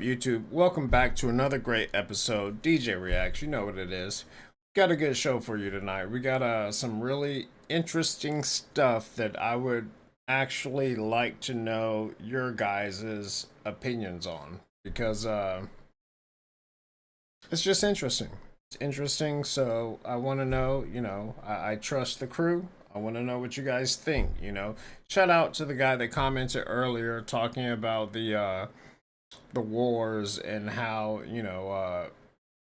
YouTube? Welcome back to another great episode. DJ Reacts, you know what it is. Got a good show for you tonight. We got some really interesting stuff that I would actually like to know your guys' opinions on, because it's just interesting. It's interesting, so I want to know, I trust the crew. I want to know what you guys think, Shout out to the guy that commented earlier talking about the wars and how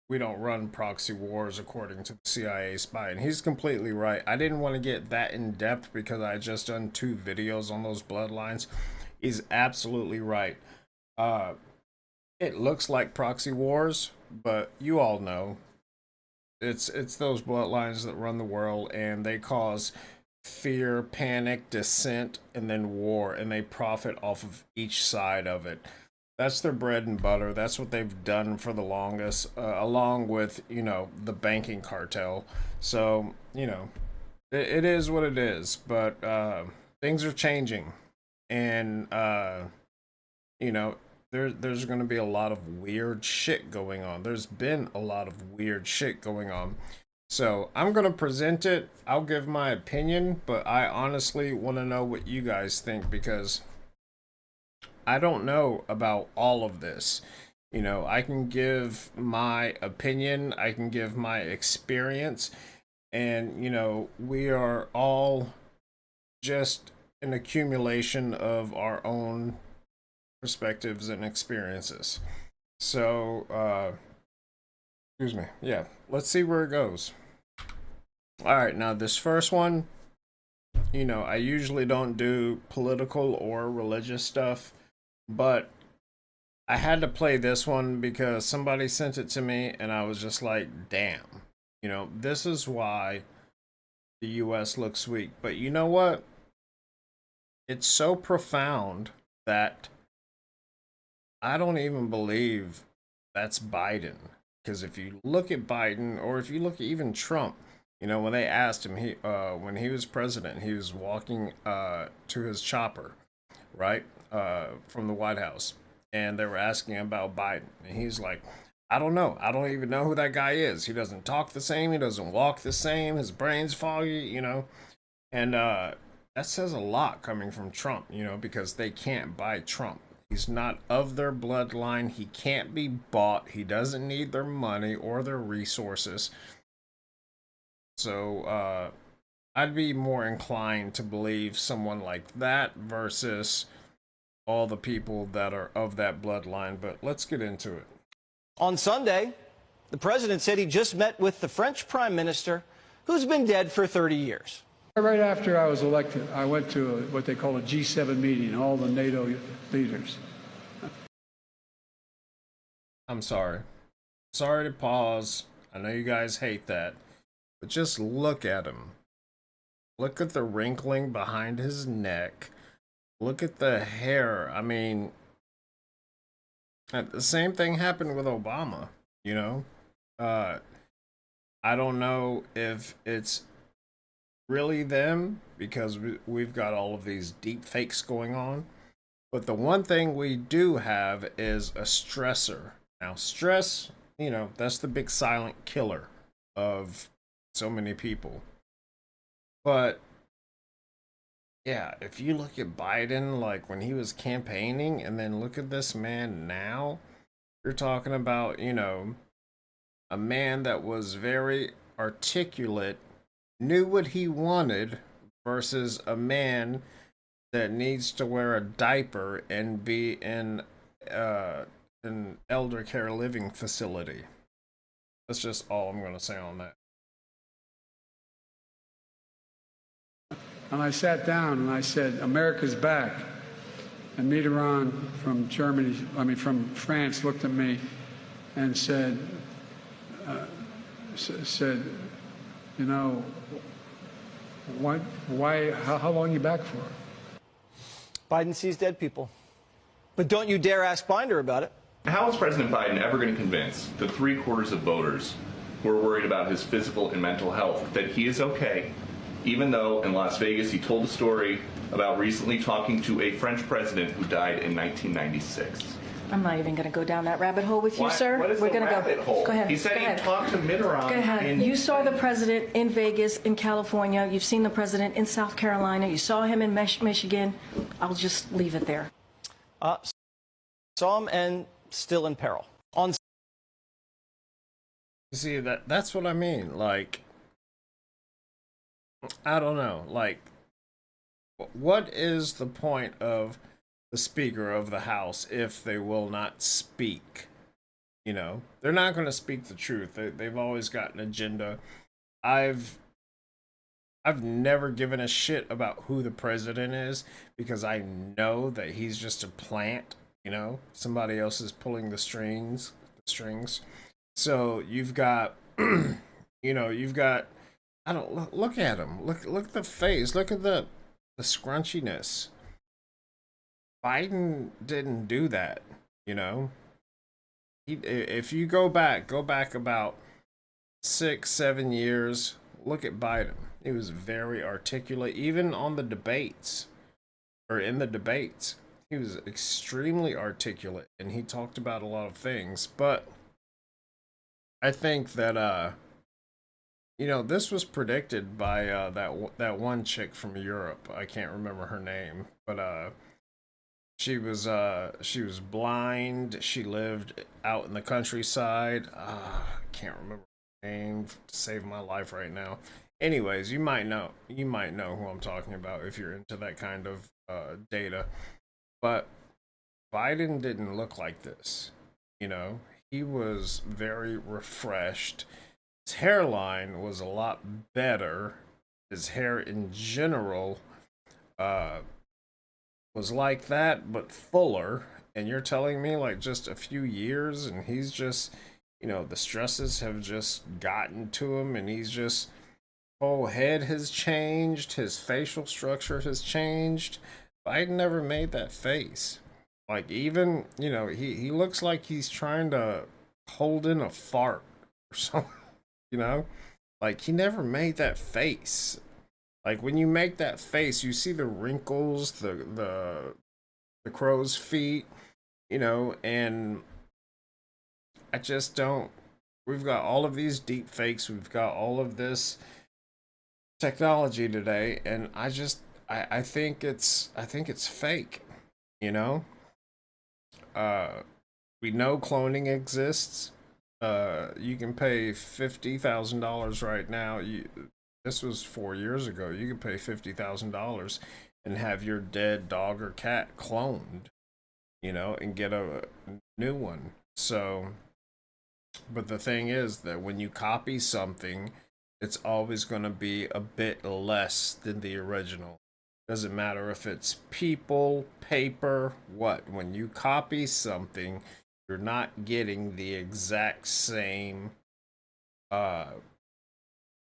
we don't run proxy wars according to the CIA spy, and he's completely right. I didn't want to get that in depth because I just done 2 videos on those bloodlines. He's absolutely right. It looks like proxy wars, but you all know it's those bloodlines that run the world, and they cause fear, panic, dissent, and then war, and they profit off of each side of it. That's their bread and butter. That's what they've done for the longest, along with, the banking cartel. So, it is what it is. But things are changing. And, there's going to be a lot of weird shit going on. There's been a lot of weird shit going on. So I'm going to present it. I'll give my opinion, but I honestly want to know what you guys think, because I don't know about all of this. I can give my opinion, I can give my experience, and, we are all just an accumulation of our own perspectives and experiences. So, excuse me. Yeah, let's see where it goes. All right, now this first one, I usually don't do political or religious stuff, but I had to play this one because somebody sent it to me and I was just like, damn, this is why the US looks weak. But you know what? It's so profound that I don't even believe that's Biden. Because if you look at Biden, or if you look at even Trump, when they asked him, when he was president, he was walking to his chopper, right, from the White House, and they were asking about Biden, and he's like, I don't know. I don't even know who that guy is. He doesn't talk the same. He doesn't walk the same. His brain's foggy, and that says a lot coming from Trump, because they can't buy Trump. He's not of their bloodline. He can't be bought. He doesn't need their money or their resources. So I'd be more inclined to believe someone like that versus all the people that are of that bloodline. But let's get into it. On Sunday, the president said he just met with the French prime minister, who's been dead for 30 years. Right after I was elected, I went to what they call a G7 meeting, all the NATO leaders. I'm sorry. Sorry to pause. I know you guys hate that. But just look at him. Look at the wrinkling behind his neck. Look at the hair. I mean, the same thing happened with Obama, I don't know if it's really them, because we've got all of these deep fakes going on. But the one thing we do have is a stressor. Now, stress, that's the big silent killer of so many people. But yeah, if you look at Biden, like when he was campaigning, and then look at this man now, you're talking about, a man that was very articulate, knew what he wanted, versus a man that needs to wear a diaper and be in an elder care living facility. That's just all I'm going to say on that. And I sat down and I said, America's back. And Mitterrand from France looked at me and said, how long are you back for? Biden sees dead people. But don't you dare ask Binder about it. How is President Biden ever going to convince the 3/4 of voters who are worried about his physical and mental health that he is okay, even though in Las Vegas he told a story about recently talking to a French president who died in 1996? I'm not even going to go down that rabbit hole with you, Why- sir. what is We're the going to rabbit go. hole? Go ahead. He said go he ahead. talked to Mitterrand. Go ahead. You saw the president in Vegas, in California. You've seen the president in South Carolina. You saw him in Michigan. I'll just leave it there. Saw him and still in peril. On You see, that's what I mean. Like, I don't know. Like, what is the point of the Speaker of the House if they will not speak? You know, they're not going to speak the truth. They've always got an agenda. I've never given a shit about who the president is because I know that he's just a plant. You know, somebody else is pulling the strings. So you've got, you've got. I don't look at him. Look at the face. Look at the scrunchiness. Biden didn't do that. You know, if you go back about 6-7 years, look at Biden. He was very articulate, even on the debates, or in the debates. He was extremely articulate, and he talked about a lot of things. But I think that this was predicted by that one chick from Europe. I can't remember her name, but she was blind. She lived out in the countryside. I can't remember her name to save my life right now. Anyways, you might know who I'm talking about if you're into that kind of data. But Biden didn't look like this. You know, he was very refreshed. His hairline was a lot better. His hair in general was like that, but fuller. And you're telling me like just a few years and he's just, the stresses have just gotten to him and he's just, whole head has changed. His facial structure has changed. Biden never made that face. Like even, he looks like he's trying to hold in a fart or something, Like he never made that face. Like when you make that face, you see the wrinkles, the crow's feet, and I just don't. We've got all of these deep fakes. We've got all of this technology today, and I think it's fake. We know cloning exists. You can pay $50,000 right now. This was 4 years ago. You can pay $50,000 and have your dead dog or cat cloned, and get a new one. So, but the thing is that when you copy something, it's always going to be a bit less than the original. Doesn't matter if it's people, paper, what. When you copy something, you're not getting the exact same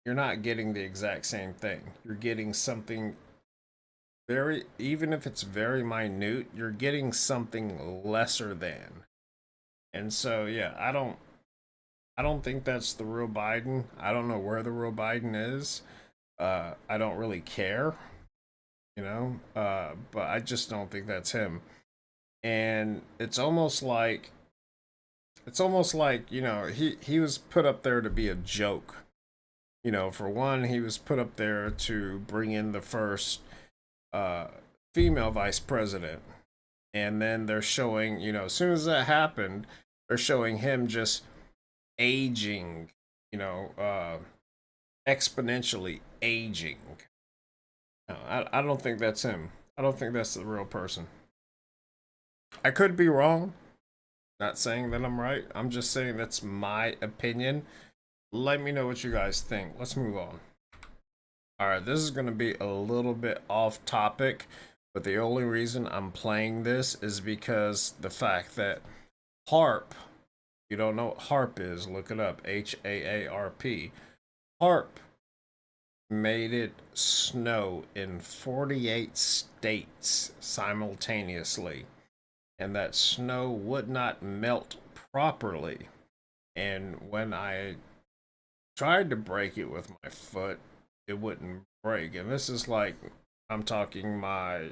you're not getting the exact same thing. You're getting something very, even if it's very minute, you're getting something lesser than. And so yeah, I don't think that's the real Biden. I don't know where the real Biden is. I don't really care, but I just don't think that's him. And it's almost like he was put up there to be a joke. For one, he was put up there to bring in the first female vice president. And then they're showing, as soon as that happened, they're showing him just aging, exponentially aging. No, I don't think that's him. I don't think that's the real person. I could be wrong. Not saying that I'm right. I'm just saying that's my opinion. Let me know what you guys think. Let's move on. All right, this is going to be a little bit off topic, but the only reason I'm playing this is because the fact that HAARP, you don't know what HAARP is, look it up, HAARP. HAARP made it snow in 48 states simultaneously, and that snow would not melt properly. And when I tried to break it with my foot, it wouldn't break. And this is like, I'm talking my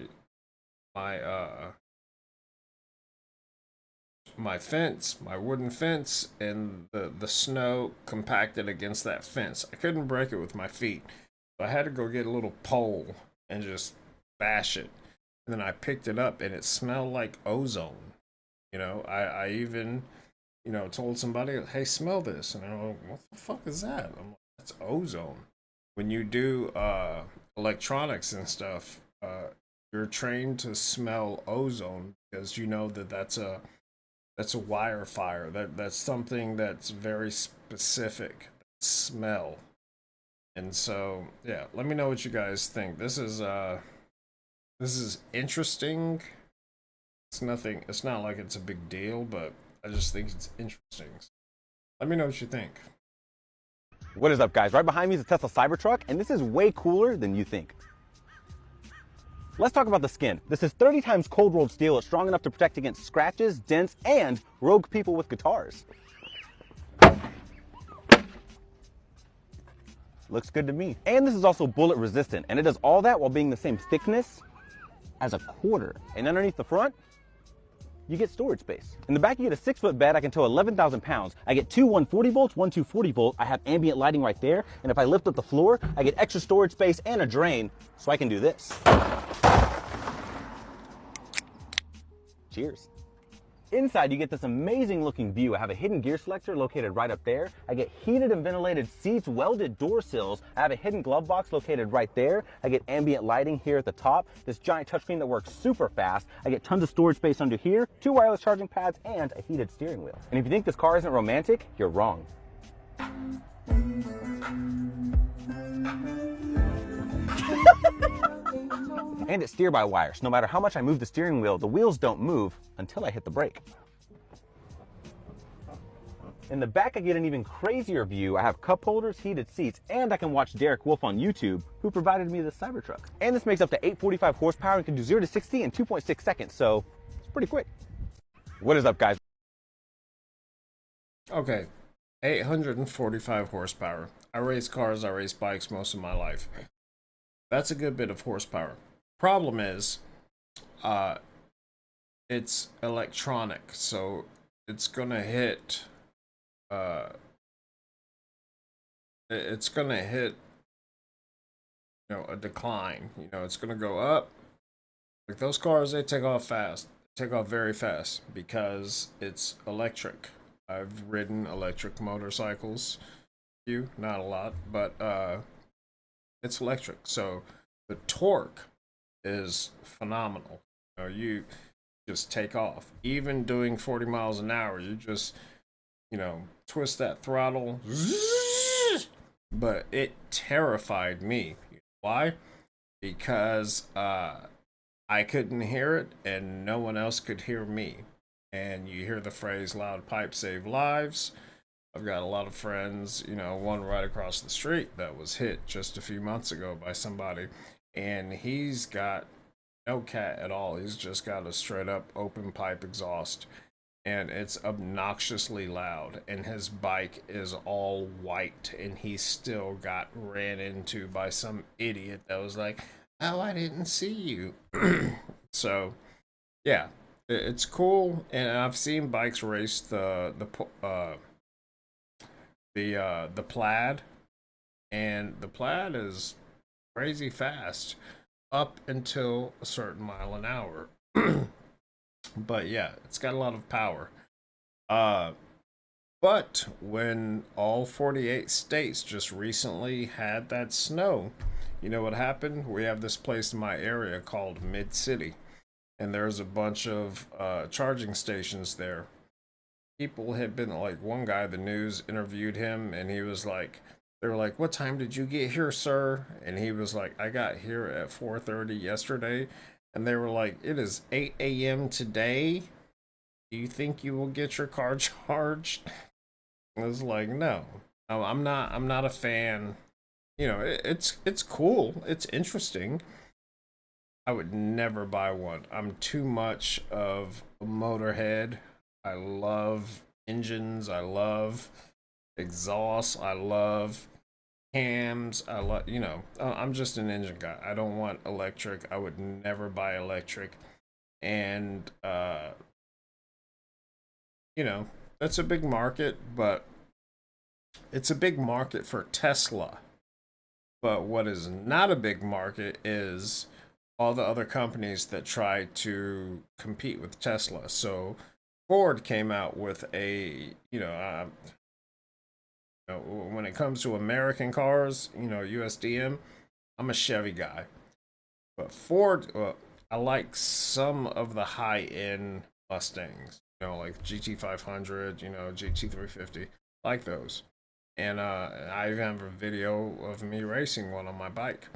my fence, my wooden fence, and the snow compacted against that fence. I couldn't break it with my feet, so I had to go get a little pole and just bash it. And then I picked it up, and it smelled like ozone. I even, told somebody, hey, smell this. And I'm like, what the fuck is that? I'm like, that's ozone. When you do electronics and stuff, you're trained to smell ozone because you know that's a wire fire. That's something that's very specific. Smell. And so, yeah, let me know what you guys think. This is interesting. It's not like it's a big deal, but I just think it's interesting. Let me know what you think. What is up, guys? Right behind me is a Tesla Cybertruck, and this is way cooler than you think. Let's talk about the skin. This is 30 times cold rolled steel. It's strong enough to protect against scratches, dents, and rogue people with guitars. Looks good to me. And this is also bullet resistant, and it does all that while being the same thickness as a quarter. And underneath the front, you get storage space. In the back, you get a 6-foot bed. I can tow 11,000 pounds. I get two 140 volts, one 240 volt. I have ambient lighting right there. And if I lift up the floor, I get extra storage space and a drain, so I can do this. Cheers. Inside, you get this amazing looking view. I have a hidden gear selector located right up there. I get heated and ventilated seats, welded door sills. I have a hidden glove box located right there. I get ambient lighting here at the top. This giant touchscreen that works super fast. I get tons of storage space under here, two wireless charging pads, and a heated steering wheel. And if you think this car isn't romantic, you're wrong. And it's steer-by-wire, so no matter how much I move the steering wheel, the wheels don't move until I hit the brake. In the back, I get an even crazier view. I have cup holders, heated seats, and I can watch Derek Wolf on YouTube, who provided me this Cybertruck. And this makes up to 845 horsepower and can do 0 to 60 in 2.6 seconds, so it's pretty quick. What is up, guys? Okay, 845 horsepower. I race cars, I race bikes most of my life. That's a good bit of horsepower. Problem is, it's electronic, so it's gonna hit, it's gonna hit, a decline. It's gonna go up. Like those cars, they take off fast, take off very fast because it's electric. I've ridden electric motorcycles, not a lot, but it's electric, so the torque is phenomenal. You just take off. Even doing 40 miles an hour, you just, twist that throttle. But it terrified me. Why? Because I couldn't hear it and no one else could hear me. And you hear the phrase loud pipes save lives. I've got a lot of friends, one right across the street that was hit just a few months ago by somebody, and he's got no cat at all. He's just got a straight up open pipe exhaust, and it's obnoxiously loud, and his bike is all white, and he still got ran into by some idiot that was like, oh, I didn't see you. So, yeah, it's cool, and I've seen bikes race the Plaid, and the Plaid is crazy fast up until a certain mile an hour. But yeah, it's got a lot of power. But when all 48 states just recently had that snow, you know what happened? We have this place in my area called Mid City, and there's a bunch of charging stations there. People had been like, one guy, the news interviewed him, and he was like, they were like, what time did you get here, sir? And he was like, I got here at 4:30 yesterday. And they were like, it is 8 a.m. today. Do you think you will get your car charged? I was like, no, I'm not a fan. It's cool. It's interesting. I would never buy one. I'm too much of a motorhead. I love engines. I love exhaust. I love cams. I love, I'm just an engine guy. I don't want electric. I would never buy electric. And you know, that's a big market, but it's a big market for Tesla. But what is not a big market is all the other companies that try to compete with Tesla. So Ford came out with a, when it comes to American cars, USDM, I'm a Chevy guy. But Ford, I like some of the high end Mustangs, like GT500, GT350, like those. And I even have a video of me racing one on my bike.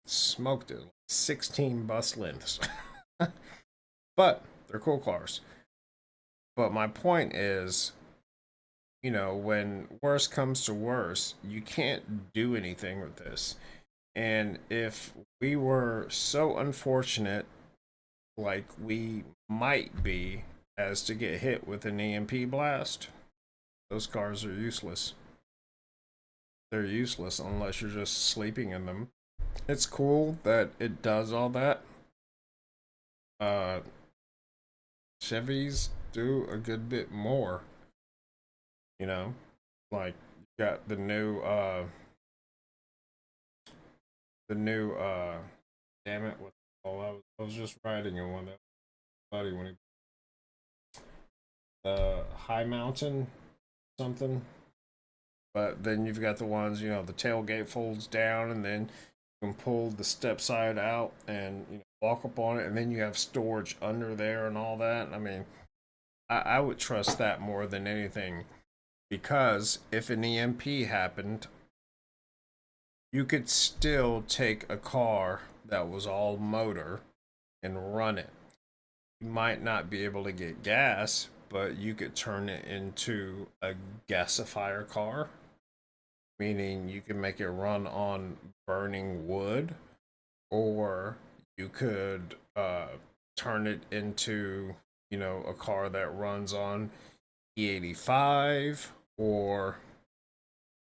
Smoked it, 16 bus lengths. But they're cool cars. But my point is, when worse comes to worse, you can't do anything with this. And if we were so unfortunate, like we might be, as to get hit with an EMP blast, those cars are useless. They're useless unless you're just sleeping in them. It's cool that it does all that. Chevys do a good bit more. Like you got the new damn it, what the hell, I was just riding in one that buddy when he high mountain something. But then you've got the ones, the tailgate folds down and then you can pull the step side out and walk up on it, and then you have storage under there and all that. I mean, I would trust that more than anything, because if an EMP happened, you could still take a car that was all motor and run it. You might not be able to get gas, but you could turn it into a gasifier car, meaning you can make it run on burning wood, or you could turn it into, a car that runs on E85, or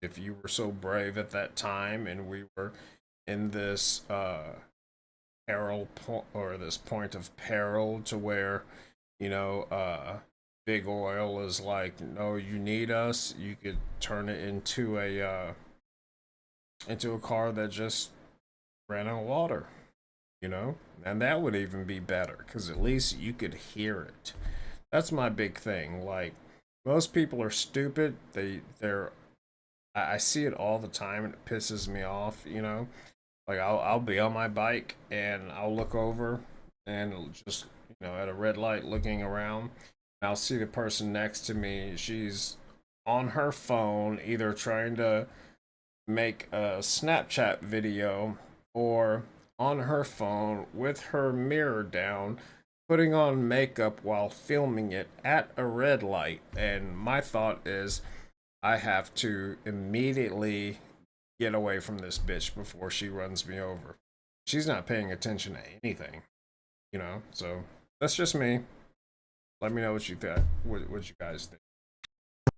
if you were so brave at that time and we were in this this point of peril to where, big oil is like, no, you need us, you could turn it into a car that just ran on water, and that would even be better because at least you could hear it. That's my big thing. Like, most people are stupid. I see it all the time and it pisses me off. Like I'll be on my bike and I'll look over and it'll just at a red light looking around. I'll see the person next to me. She's on her phone, either trying to make a Snapchat video or on her phone with her mirror down, putting on makeup while filming it at a red light. And my thought is, I have to immediately get away from this bitch before she runs me over. She's not paying attention to anything, So that's just me. Let me know what you think. What you guys think.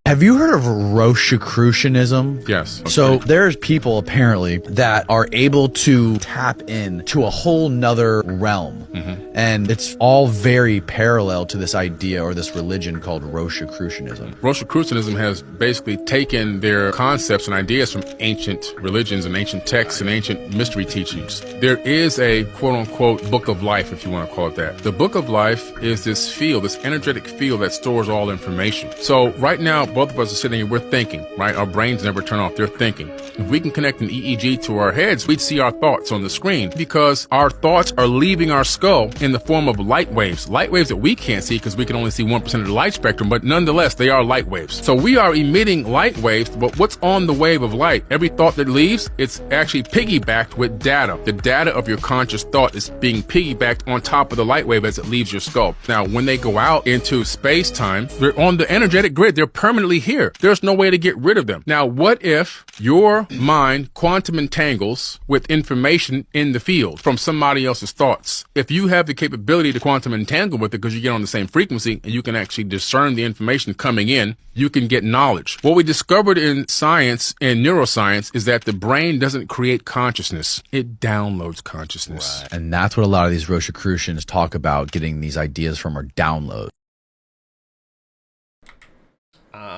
Have you heard of Rosicrucianism? Yes. Okay. So there's people apparently that are able to tap in to a whole nother realm. And it's all very parallel to this idea or this religion called Rosicrucianism. Rosicrucianism has basically taken their concepts and ideas from ancient religions and ancient texts and ancient mystery teachings. There is a quote-unquote book of life, if you want to call it that. The book of life is this field, this energetic field that stores all information. So right now, both of us are sitting here, we're thinking, right? Our brains never turn off, they're thinking. If we can connect an EEG to our heads, we'd see our thoughts on the screen because our thoughts are leaving our skull in the form of light waves that we can't see because we can only see 1% of the light spectrum, but nonetheless, they are light waves. So we are emitting light waves, but what's on the wave of light? Every thought that leaves, it's actually piggybacked with data. The data of your conscious thought is being piggybacked on top of the light wave as it leaves your skull. Now, when they go out into space-time, they're on the energetic grid. They're permanently here. There's no way to get rid of them. Now, what if your mind quantum entangles with information in the field from somebody else's thoughts? If you have the capability to quantum entangle with it because you get on the same frequency and you can actually discern the information coming in, you can get knowledge. What we discovered in science and neuroscience is that the brain doesn't create consciousness. It downloads consciousness. Right. And that's what a lot of these Rosicrucians talk about, getting these ideas from, or download.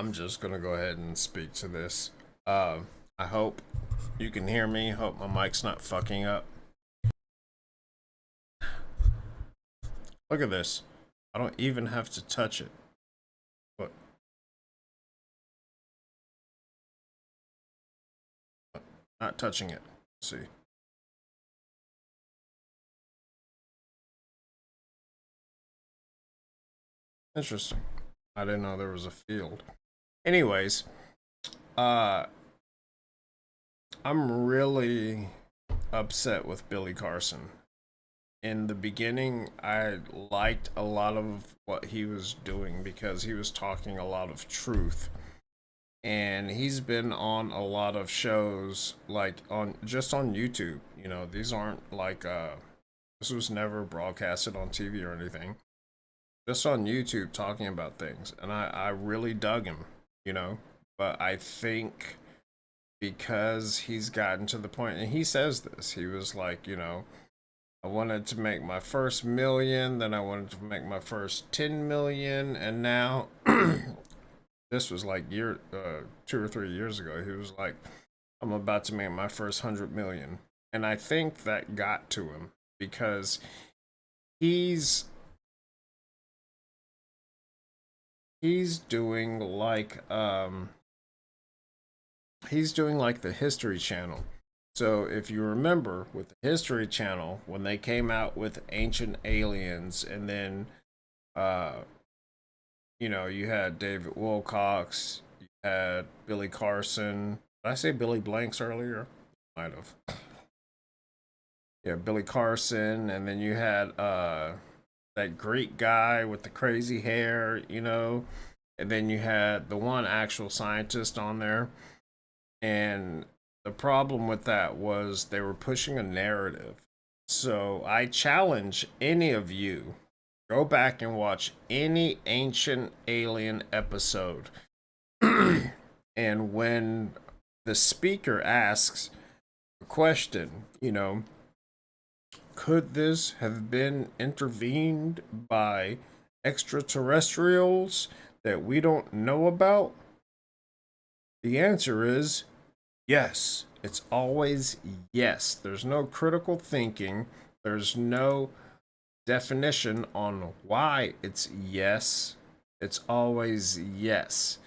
I'm just gonna go ahead and speak to this. I hope you can hear me. Hope my mic's not fucking up. Look at this. I don't even have to touch it. Look. Not touching it. Let's see. Interesting. I didn't know there was a field. Anyways, I'm really upset with Billy Carson. In the beginning, I liked a lot of what he was doing because he was talking a lot of truth. And he's been on a lot of shows, like on YouTube. You know, these aren't like this was never broadcasted on TV or anything. Just on YouTube talking about things. And I really dug him, you know. But I think because he's gotten to the point, and he says this, he was like, you know, I wanted to make my first million, then I wanted to make my first 10 million, and now this was like 2 or 3 years ago. He was like, I'm about to make my first 100 million. And I think that got to him because he's doing like the History Channel. So if you remember with the History Channel, when they came out with Ancient Aliens, and then you know, you had David Wilcox, you had Billy Carson. Did I say Billy Blanks earlier? Might have. Yeah, Billy Carson, and then you had that Greek guy with the crazy hair, you know, and then you had the one actual scientist on there. And the problem with that was they were pushing a narrative. So I challenge any of you, go back and watch any Ancient Alien episode. And when the speaker asks a question, you know, could this have been intervened by extraterrestrials that we don't know about? The answer is yes. It's always yes. There's no critical thinking. There's no definition on why it's yes. It's always yes.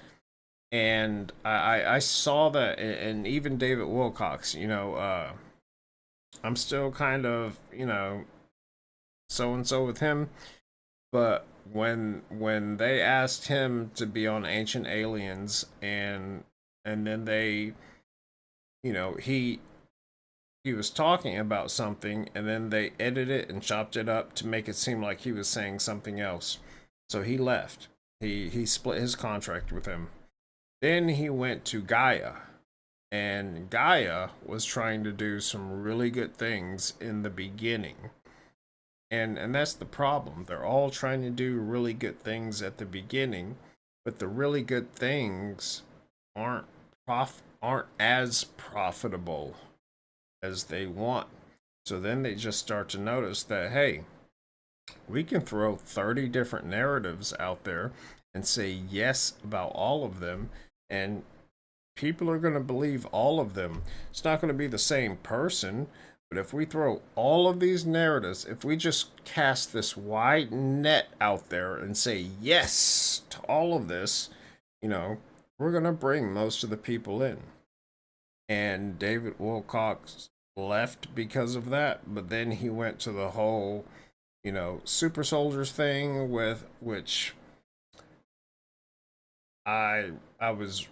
And I saw that, and even David Wilcox, you know, I'm still kind of, you know, so and so with him. But when they asked him to be on Ancient Aliens, and then they, you know, he was talking about something, and then they edited it and chopped it up to make it seem like he was saying something else. So he left. He split his contract with him. Then he went to Gaia. And Gaia was trying to do some really good things in the beginning. And that's the problem. They're all trying to do really good things at the beginning, but the really good things aren't as profitable as they want. So then they just start to notice that, hey, we can throw 30 different narratives out there and say yes about all of them, and people are going to believe all of them. It's not going to be the same person, but if we throw all of these narratives, if we just cast this wide net out there and say yes to all of this, you know, we're going to bring most of the people in. And David Wilcox left because of that, but then he went to the whole, you know, super soldiers thing, with which I was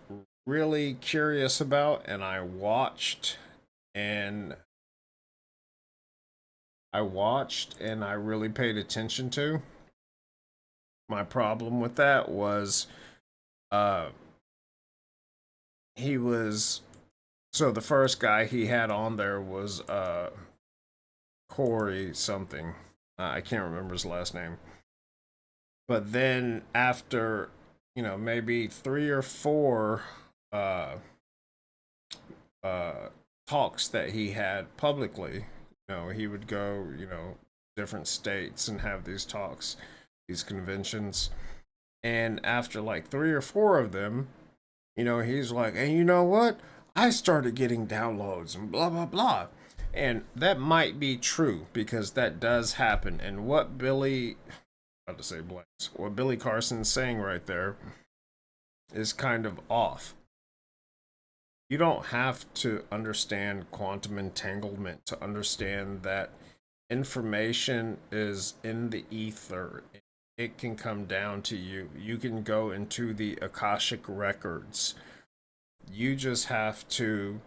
really curious about, and I watched and I really paid attention to. My problem with that was he was, so the first guy he had on there was Corey something. I can't remember his last name. But then after, you know, maybe 3 or 4 talks that he had publicly, you know, he would go, you know, different states and have these talks, these conventions. And after like 3 or 4 of them, you know, he's like, and you know what? I started getting downloads and blah, blah, blah. And that might be true because that does happen. And what about to say Blanks, what Billy Carson's saying right there is kind of off. You don't have to understand quantum entanglement to understand that information is in the ether. It can come down to you. You can go into the Akashic records. You just have to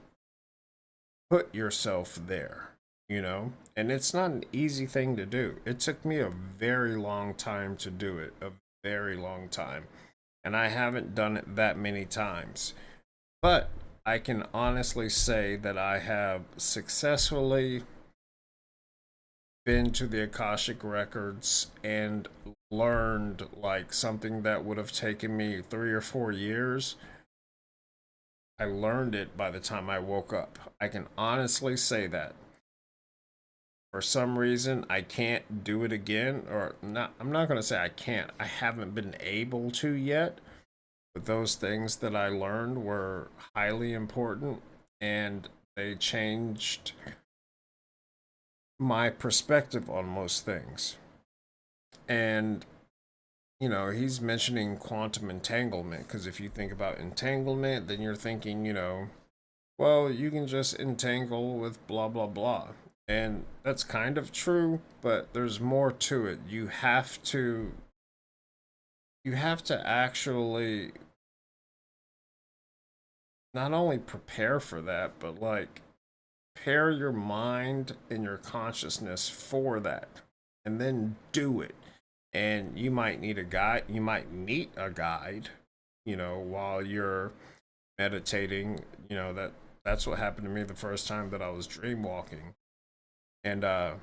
put yourself there, you know? And it's not an easy thing to do. It took me a very long time to do it, a very long time. And I haven't done it that many times. But I can honestly say that I have successfully been to the Akashic records and learned like something that would have taken me 3 or 4 years. I learned it by the time I woke up. I can honestly say that. For some reason, I can't do it again, or not. I'm not going to say I can't. I haven't been able to yet. But those things that I learned were highly important, and they changed my perspective on most things. And, you know, he's mentioning quantum entanglement, because if you think about entanglement, then you're thinking, you know, well, you can just entangle with blah, blah, blah. And that's kind of true, but there's more to it. You have to actually not only prepare for that, but like prepare your mind and your consciousness for that, and then do it. And you might need a guide, you might meet a guide, you know, while you're meditating. You know, that's what happened to me the first time that I was dream walking. And that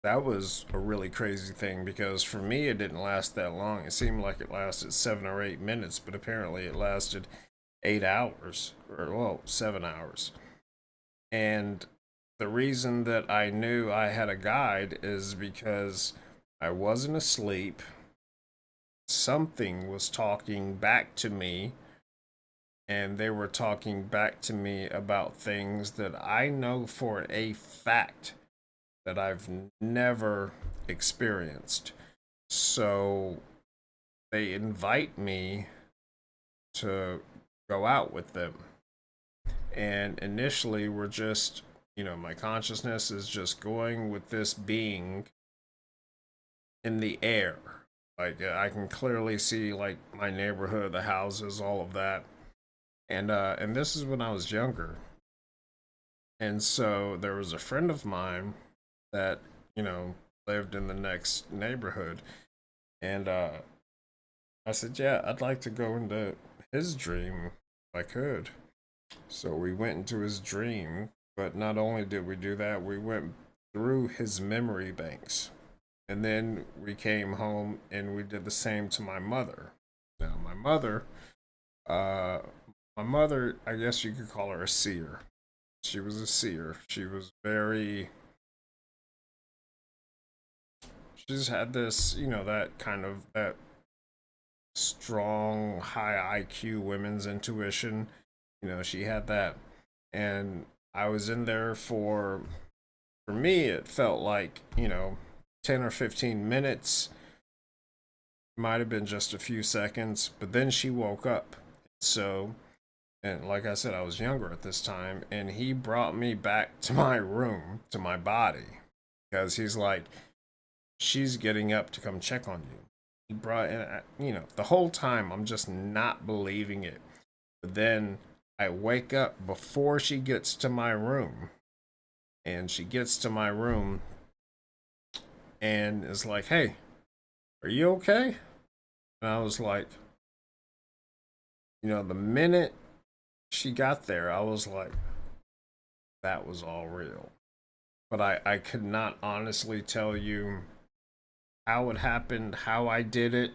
was a really crazy thing because for me it didn't last that long. It seemed like it lasted 7 or 8 minutes, but apparently it lasted 8 hours, or well, 7 hours. And the reason that I knew I had a guide is because I wasn't asleep. Something was talking back to me, and they were talking back to me about things that I know for a fact that I've never experienced. So they invite me to go out with them. And initially, we're just, you know, my consciousness is just going with this being in the air. Like, I can clearly see, like, my neighborhood, the houses, all of that. And this is when I was younger. And so there was a friend of mine that, you know, lived in the next neighborhood. And I said, yeah, I'd like to go into his dream if I could. So we went into his dream, but not only did we do that, we went through his memory banks. And then we came home and we did the same to my mother. Now, my mother, I guess you could call her a seer. She was a seer. She was very, she just had this, you know, that kind of, that strong, high IQ women's intuition. You know, she had that. And I was in there for me, it felt like, you know, 10 or 15 minutes. Might have been just a few seconds, but then she woke up. So, and like I said, I was younger at this time, and he brought me back to my room, to my body, because he's like, she's getting up to come check on you. He brought in, you know, the whole time I'm just not believing it. But then I wake up before she gets to my room, and she gets to my room and is like, hey, are you okay? And I was like, you know, the minute she got there, I was like, that was all real. But I could not honestly tell you how it happened, how I did it,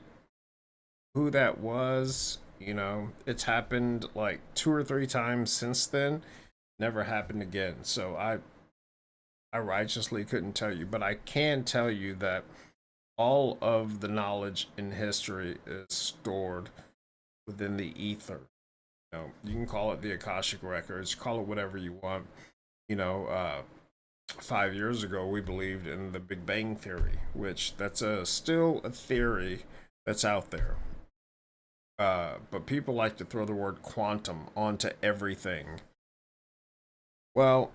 who that was. You know, it's happened like 2 or 3 times since then. Never happened again. So I righteously couldn't tell you, but I can tell you that all of the knowledge in history is stored within the ether. You can call it the Akashic Records, call it whatever you want. 5 years ago, we believed in the Big Bang Theory, which that's still a theory that's out there. But people like to throw the word quantum onto everything. Well,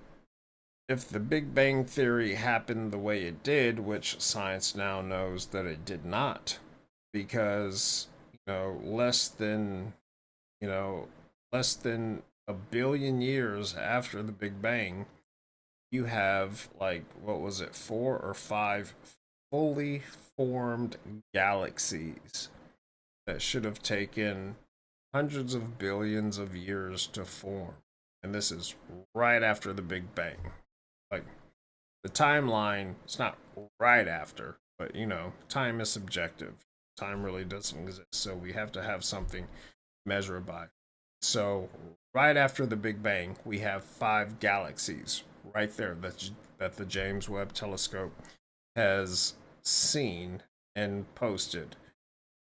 if the Big Bang Theory happened the way it did, which science now knows that it did not, because less than a billion years after the Big Bang, you have, like, what was it, 4 or 5 fully formed galaxies that should have taken hundreds of billions of years to form. And this is right after the Big Bang. Like, the timeline, it's not right after, but time is subjective. Time really doesn't exist, so we have to have something measured by. So right after the Big Bang, we have 5 galaxies right there that the James Webb Telescope has seen and posted.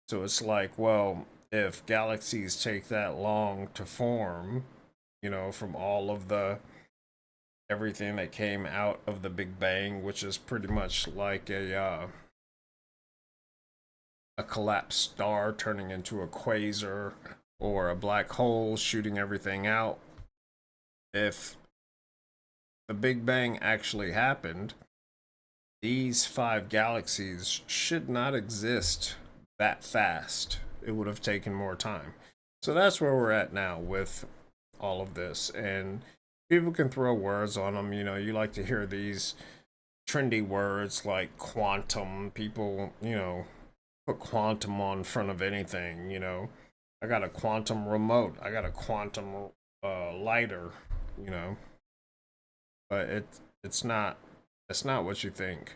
So it's like, well, if galaxies take that long to form, from all of everything that came out of the Big Bang, which is pretty much like a collapsed star turning into a quasar, or a black hole shooting everything out. If the Big Bang actually happened, these 5 galaxies should not exist that fast. It would have taken more time. So that's where we're at now with all of this. And people can throw words on them. You like to hear these trendy words like quantum. People, put quantum on front of anything. I got a quantum remote. I got a quantum lighter, but it's not what you think.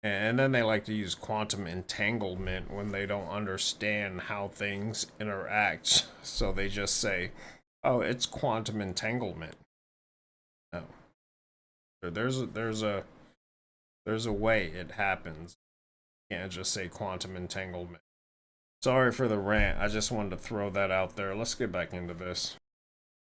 And then they like to use quantum entanglement when they don't understand how things interact. So they just say, "Oh, it's quantum entanglement." No, there's a way it happens. You can't just say quantum entanglement. Sorry for the rant. I just wanted to throw that out there. Let's get back into this.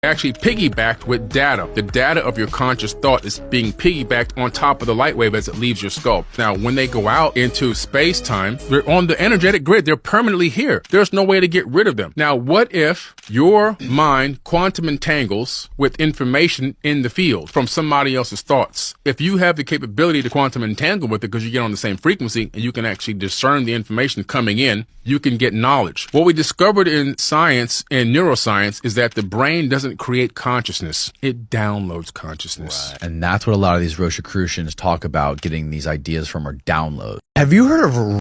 Actually piggybacked with data. The data of your conscious thought is being piggybacked on top of the light wave as it leaves your skull. Now, when they go out into space-time, they're on the energetic grid. They're permanently here. There's no way to get rid of them. Now, what if your mind quantum entangles with information in the field from somebody else's thoughts? If you have the capability to quantum entangle with it because you get on the same frequency and you can actually discern the information coming in, you can get knowledge. What we discovered in science and neuroscience is that the brain doesn't create consciousness. It downloads consciousness. Right. And that's what a lot of these Rosicrucians talk about, getting these ideas from, or download. Have you heard of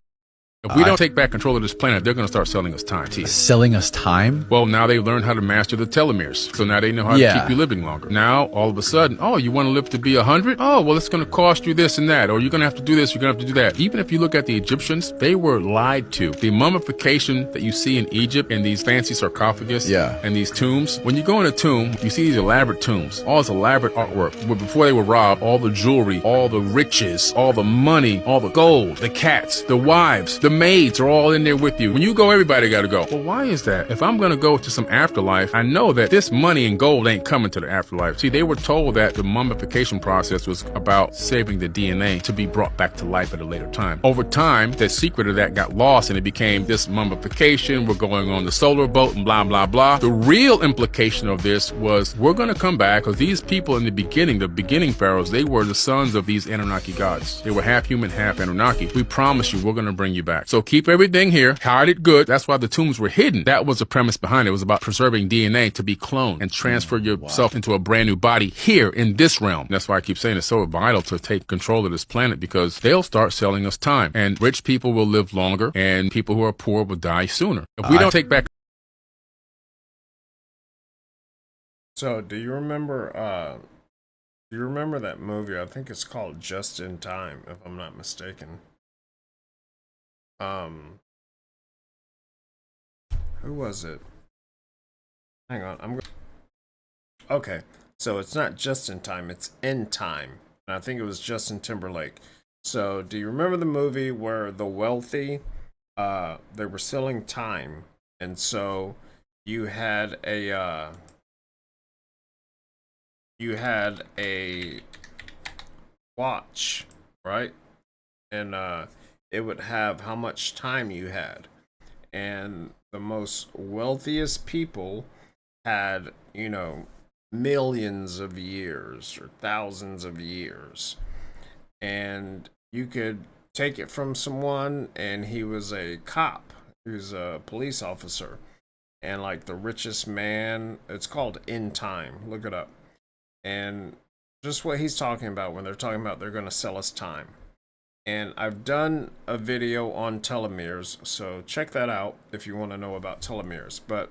If we don't take back control of this planet, they're going to start selling us time. selling us time? Well, now they've learned how to master the telomeres. So now they know how to keep you living longer. Now, all of a sudden, oh, you want to live to be 100? Oh, well, it's going to cost you this and that. Or you're going to have to do this, you're going to have to do that. Even if you look at the Egyptians, they were lied to. The mummification that you see in Egypt in these fancy sarcophagus and these tombs, when you go in a tomb, you see these elaborate tombs, all this elaborate artwork. But before they were robbed, all the jewelry, all the riches, all the money, all the gold, the cats, the wives, the maids are all in there with you. When you go, everybody got to go. Well, why is that? If I'm going to go to some afterlife, I know that this money and gold ain't coming to the afterlife. See, they were told that the mummification process was about saving the DNA to be brought back to life at a later time. Over time, the secret of that got lost and it became this mummification. We're going on the solar boat and blah, blah, blah. The real implication of this was we're going to come back because these people in the beginning pharaohs, they were the sons of these Anunnaki gods. They were half human, half Anunnaki. We promise you, we're going to bring you back. So keep everything here, hide it good. That's why the tombs were hidden. That was the premise behind it. It was about preserving DNA to be cloned and transfer yourself into a brand new body here in this realm. That's why I keep saying it's so vital to take control of this planet, because they'll start selling us time, and rich people will live longer and people who are poor will die sooner. If we don't take back. So do you remember that movie? I think it's called Just in Time, if I'm not mistaken. Who was it? Hang on, okay, so it's not Just in Time, it's In Time. And I think it was Justin Timberlake. So, do you remember the movie where the wealthy, they were selling time, and so you had a watch, right? And it would have how much time you had, and the most wealthiest people had, millions of years or thousands of years, and you could take it from someone, and he was a cop, he was a police officer, and like the richest man. It's called In Time, look it up. And just what he's talking about when they're talking about they're going to sell us time. And I've done a video on telomeres, so check that out if you want to know about telomeres. But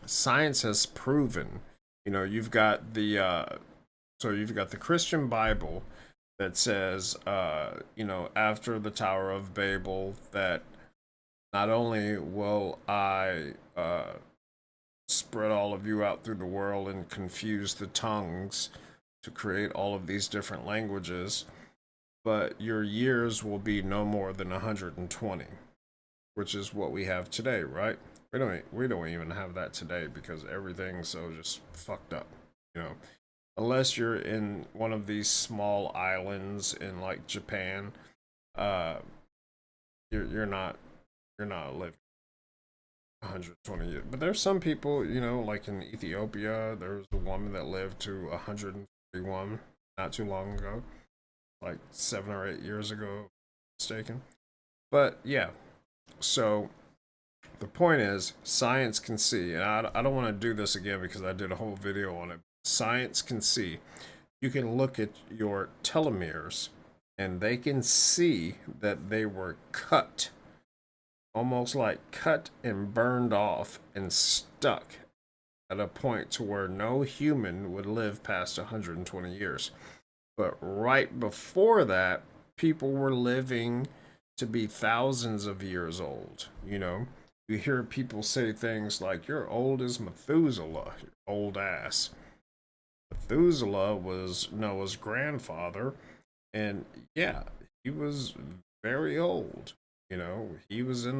science has proven, you've got the Christian Bible that says, after the Tower of Babel, that not only will I spread all of you out through the world and confuse the tongues to create all of these different languages, but your years will be no more than 120, which is what we have today, right? We don't even have that today because everything's so just fucked up, Unless you're in one of these small islands in like Japan, uh, you're not living 120 years. But there's some people, like in Ethiopia, there was a woman that lived to 141 not too long ago, like 7 or 8 years ago, mistaken. But yeah, so the point is, science can see, and I don't want to do this again because I did a whole video on it. Science can see. You can look at your telomeres, and they can see that they were cut, almost like cut and burned off and stuck at a point to where no human would live past 120 years. But right before that, people were living to be thousands of years old. You hear people say things like, "You're old as Methuselah, your old ass." Methuselah was Noah's grandfather, and yeah, he was very old. He was he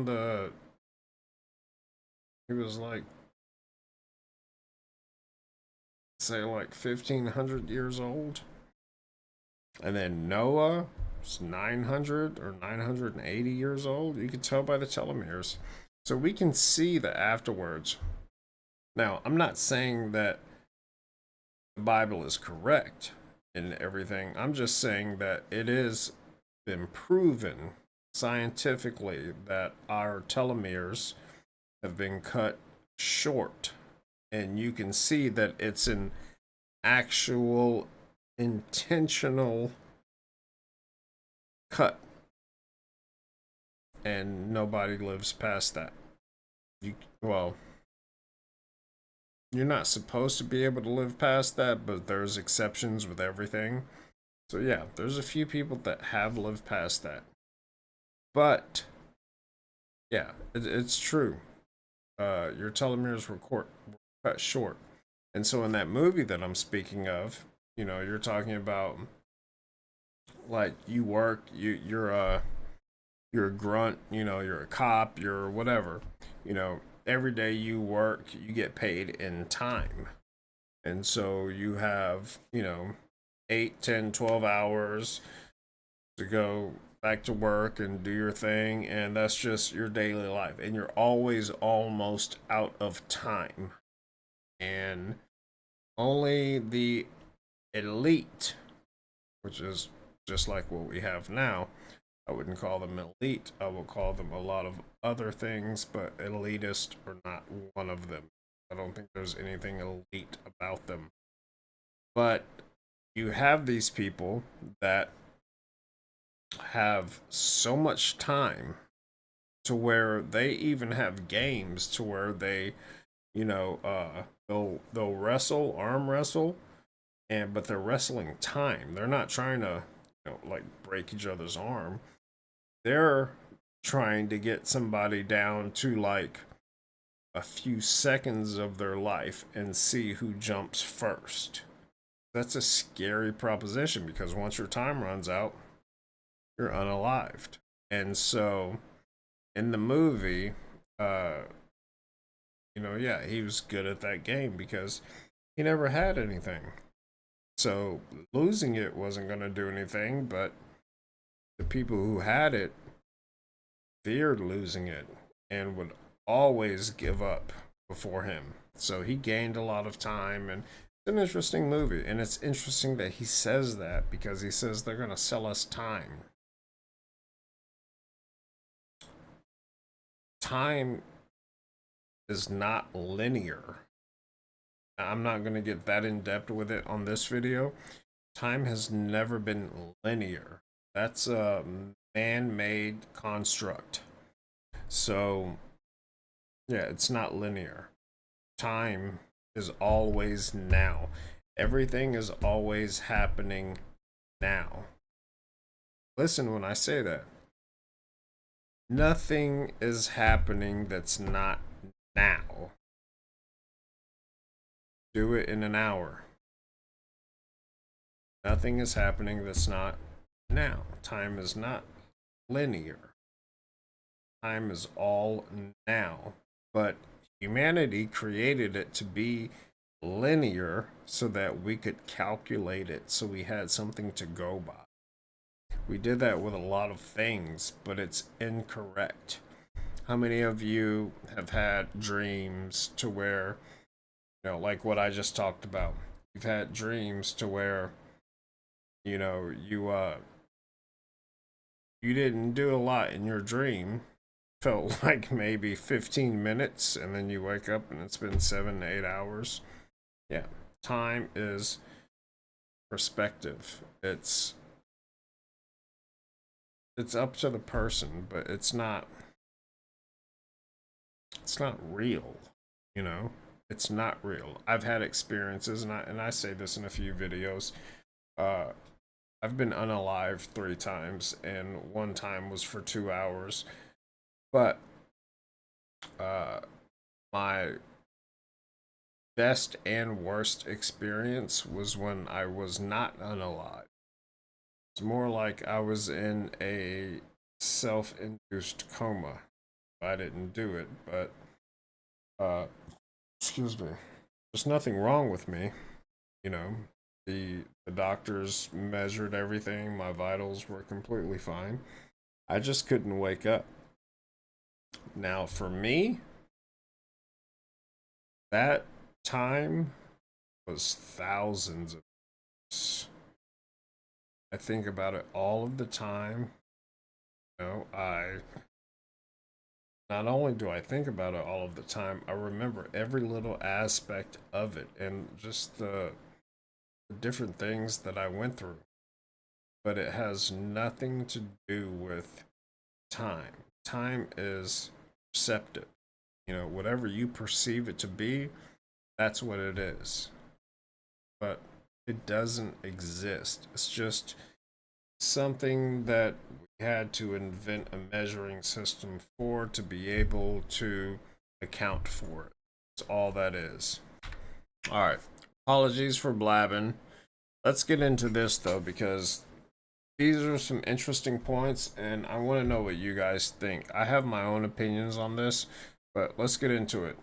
was like, say, like 1,500 years old. And then Noah was 900 or 980 years old. You can tell by the telomeres. So we can see the afterwards. Now, I'm not saying that the Bible is correct in everything. I'm just saying that it has been proven scientifically that our telomeres have been cut short. And you can see that it's an actual intentional cut, and nobody lives past that. Well, you're not supposed to be able to live past that, but there's exceptions with everything. So yeah, there's a few people that have lived past that. But yeah, it's true. Your telomeres were cut short. And so in that movie that I'm speaking of, you're talking about, like, you work, you're a grunt, you're a cop, you're whatever, every day you work, you get paid in time. And so you have, 8, 10, 12 hours to go back to work and do your thing, and that's just your daily life, and you're always almost out of time. And only the elite, which is just like what we have now, I wouldn't call them elite, I will call them a lot of other things, but elitist are not one of them. I don't think there's anything elite about them. But you have these people that have so much time to where they even have games to where they, they'll wrestle, arm wrestle, but they're wrestling time. They're not trying to, like, break each other's arm. They're trying to get somebody down to like a few seconds of their life and see who jumps first. That's a scary proposition because once your time runs out, you're unalived. And so in the movie, yeah, he was good at that game because he never had anything. So losing it wasn't going to do anything, but the people who had it feared losing it and would always give up before him. So he gained a lot of time, and it's an interesting movie. And it's interesting that he says that because he says they're going to sell us time. Time is not linear. I'm not going to get that in depth with it on this video. Time has never been linear. That's a man-made construct. So, yeah, it's not linear. Time is always now. Everything is always happening now. Listen when I say that. Nothing is happening that's not now. Do it in an hour. Nothing is happening that's not now. Time is not linear. Time is all now. But humanity created it to be linear so that we could calculate it, so we had something to go by. We did that with a lot of things, but it's incorrect. How many of you have had dreams to where, like what I just talked about? You've had dreams to where, you didn't do a lot in your dream. Felt like maybe 15 minutes, and then you wake up and it's been 7 to 8 hours. Yeah, time is perspective. It's up to the person, but it's not real, It's not real. I've had experiences, and I say this in a few videos. I've been unalived 3 times, and one time was for 2 hours. But my best and worst experience was when I was not unalived. It's more like I was in a self-induced coma. I didn't do it, but excuse me. There's nothing wrong with me. The doctors measured everything. My vitals were completely fine. I just couldn't wake up. Now, for me, that time was thousands of years. I think about it all of the time. Not only do I think about it all of the time, I remember every little aspect of it and just the different things that I went through. But it has nothing to do with time. Time is perceptive. Whatever you perceive it to be, that's what it is. But it doesn't exist. It's just something that we had to invent a measuring system for to be able to account for it. That's all that is. All right. Apologies for blabbing. Let's get into this, though, because these are some interesting points, and I want to know what you guys think. I have my own opinions on this, but let's get into it.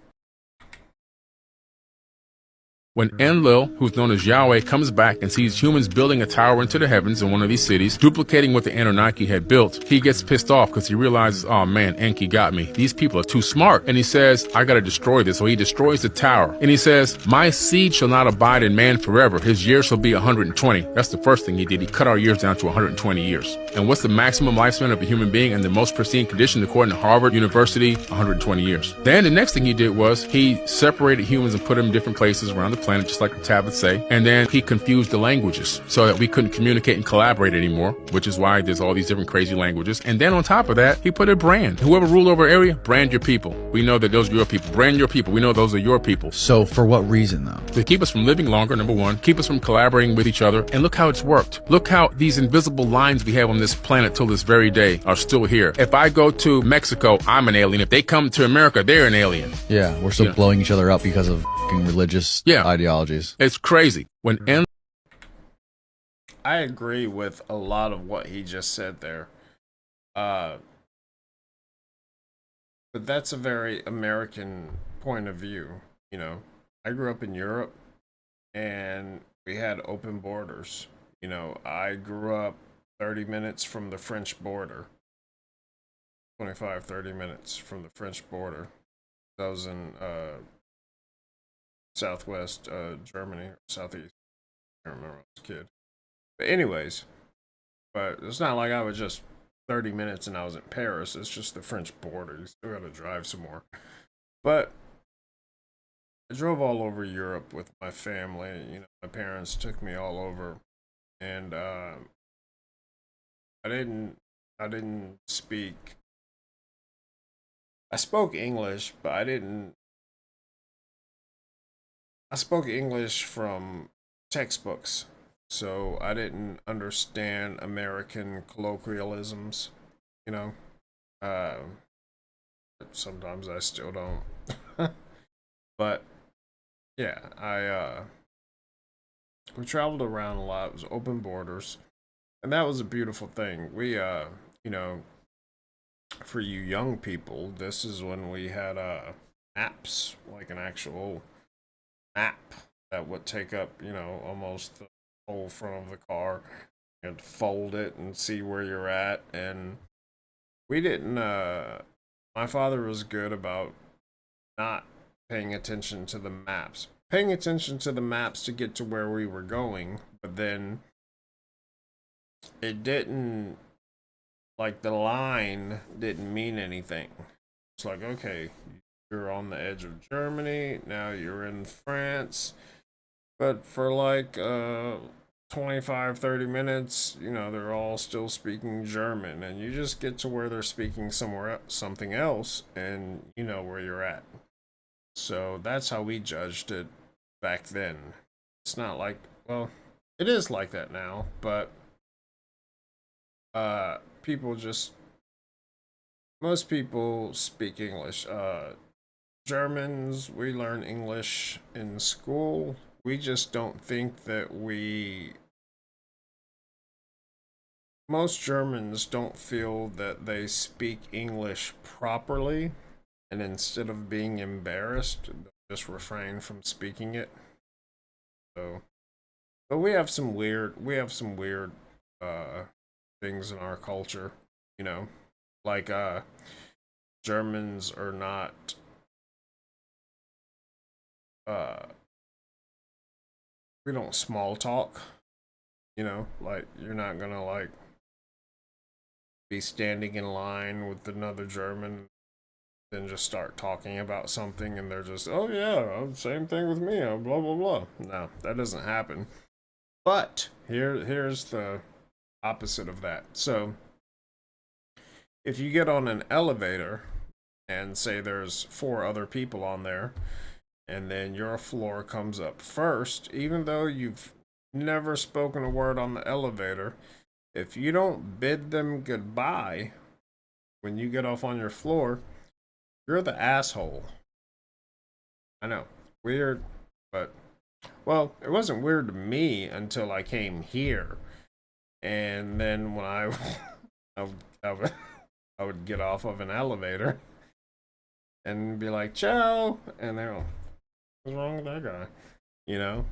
When Enlil, who's known as Yahweh, comes back and sees humans building a tower into the heavens in one of these cities, duplicating what the Anunnaki had built, he gets pissed off because he realizes, oh man, Enki got me. These people are too smart. And he says, I gotta destroy this. So he destroys the tower. And he says, my seed shall not abide in man forever. His years shall be 120. That's the first thing he did. He cut our years down to 120 years. And what's the maximum lifespan of a human being in the most pristine condition according to Harvard University? 120 years. Then the next thing he did was he separated humans and put them in different places around the planet, just like the tablets say. And then he confused the languages so that we couldn't communicate and collaborate anymore, which is why there's all these different crazy languages. And then on top of that, he put a brand. Whoever ruled over an area, brand your people. We know that those are your people. Brand your people. We know those are your people. So for what reason, though? To keep us from living longer, number one. Keep us from collaborating with each other. And look how it's worked. Look how these invisible lines we have on this planet till this very day are still here. If I go to Mexico, I'm an alien. If they come to America, they're an alien. Yeah, we're still blowing each other up because of religious ideologies. It's crazy. I agree with a lot of what he just said there. But that's a very American point of view. You know, I grew up in Europe and we had open borders. You know, I grew up 30 minutes from the French border, 25, 30 minutes from the French border. I was in southwest Germany, or southeast. I can't remember when I was a kid. But anyways, but it's not like I was just 30 minutes and I was in Paris. It's just the French border. You still got to drive some more. But I drove all over Europe with my family. You know, my parents took me all over, and I didn't speak. I spoke English, but I didn't. I spoke English from textbooks, so I didn't understand American colloquialisms. You know, uh, sometimes I still don't. But yeah, we traveled around a lot. It was open borders, and that was a beautiful thing. We you know, for you young people, this is when we had maps, like an actual map that would take up, you know, almost the whole front of the car. You had to fold it and see where you're at. And we didn't my father was good about not paying attention to the maps. Paying attention to the maps to get to where we were going, but then it didn't, like, the line didn't mean anything. It's like, okay, you're on the edge of Germany, now you're in France, but for like 25, 30 minutes, you know, they're all still speaking German, and you just get to where they're speaking something else, and you know where you're at. So that's how we judged it back then. It's not like, well, it is like that now, but people just, most people speak English. Germans, we learn English in school. We just don't think that most Germans don't feel that they speak English properly, and instead of being embarrassed, they'll just refrain from speaking it. So, but we have some weird things in our culture, you know, like Germans are not uh we don't small talk, you know, like you're not gonna like be standing in line with another German then just start talking about something and they're just, oh yeah, same thing with me, blah blah blah. No, that doesn't happen. But here's the opposite of that. So if you get on an elevator and say there's four other people on there, and then your floor comes up first, even though you've never spoken a word on the elevator, if you don't bid them goodbye when you get off on your floor, you're the asshole. I know, weird, but well, it wasn't weird to me until I came here, and then when I would, I would, I would get off of an elevator and be like, ciao, and they're like, what's wrong with that guy? You know?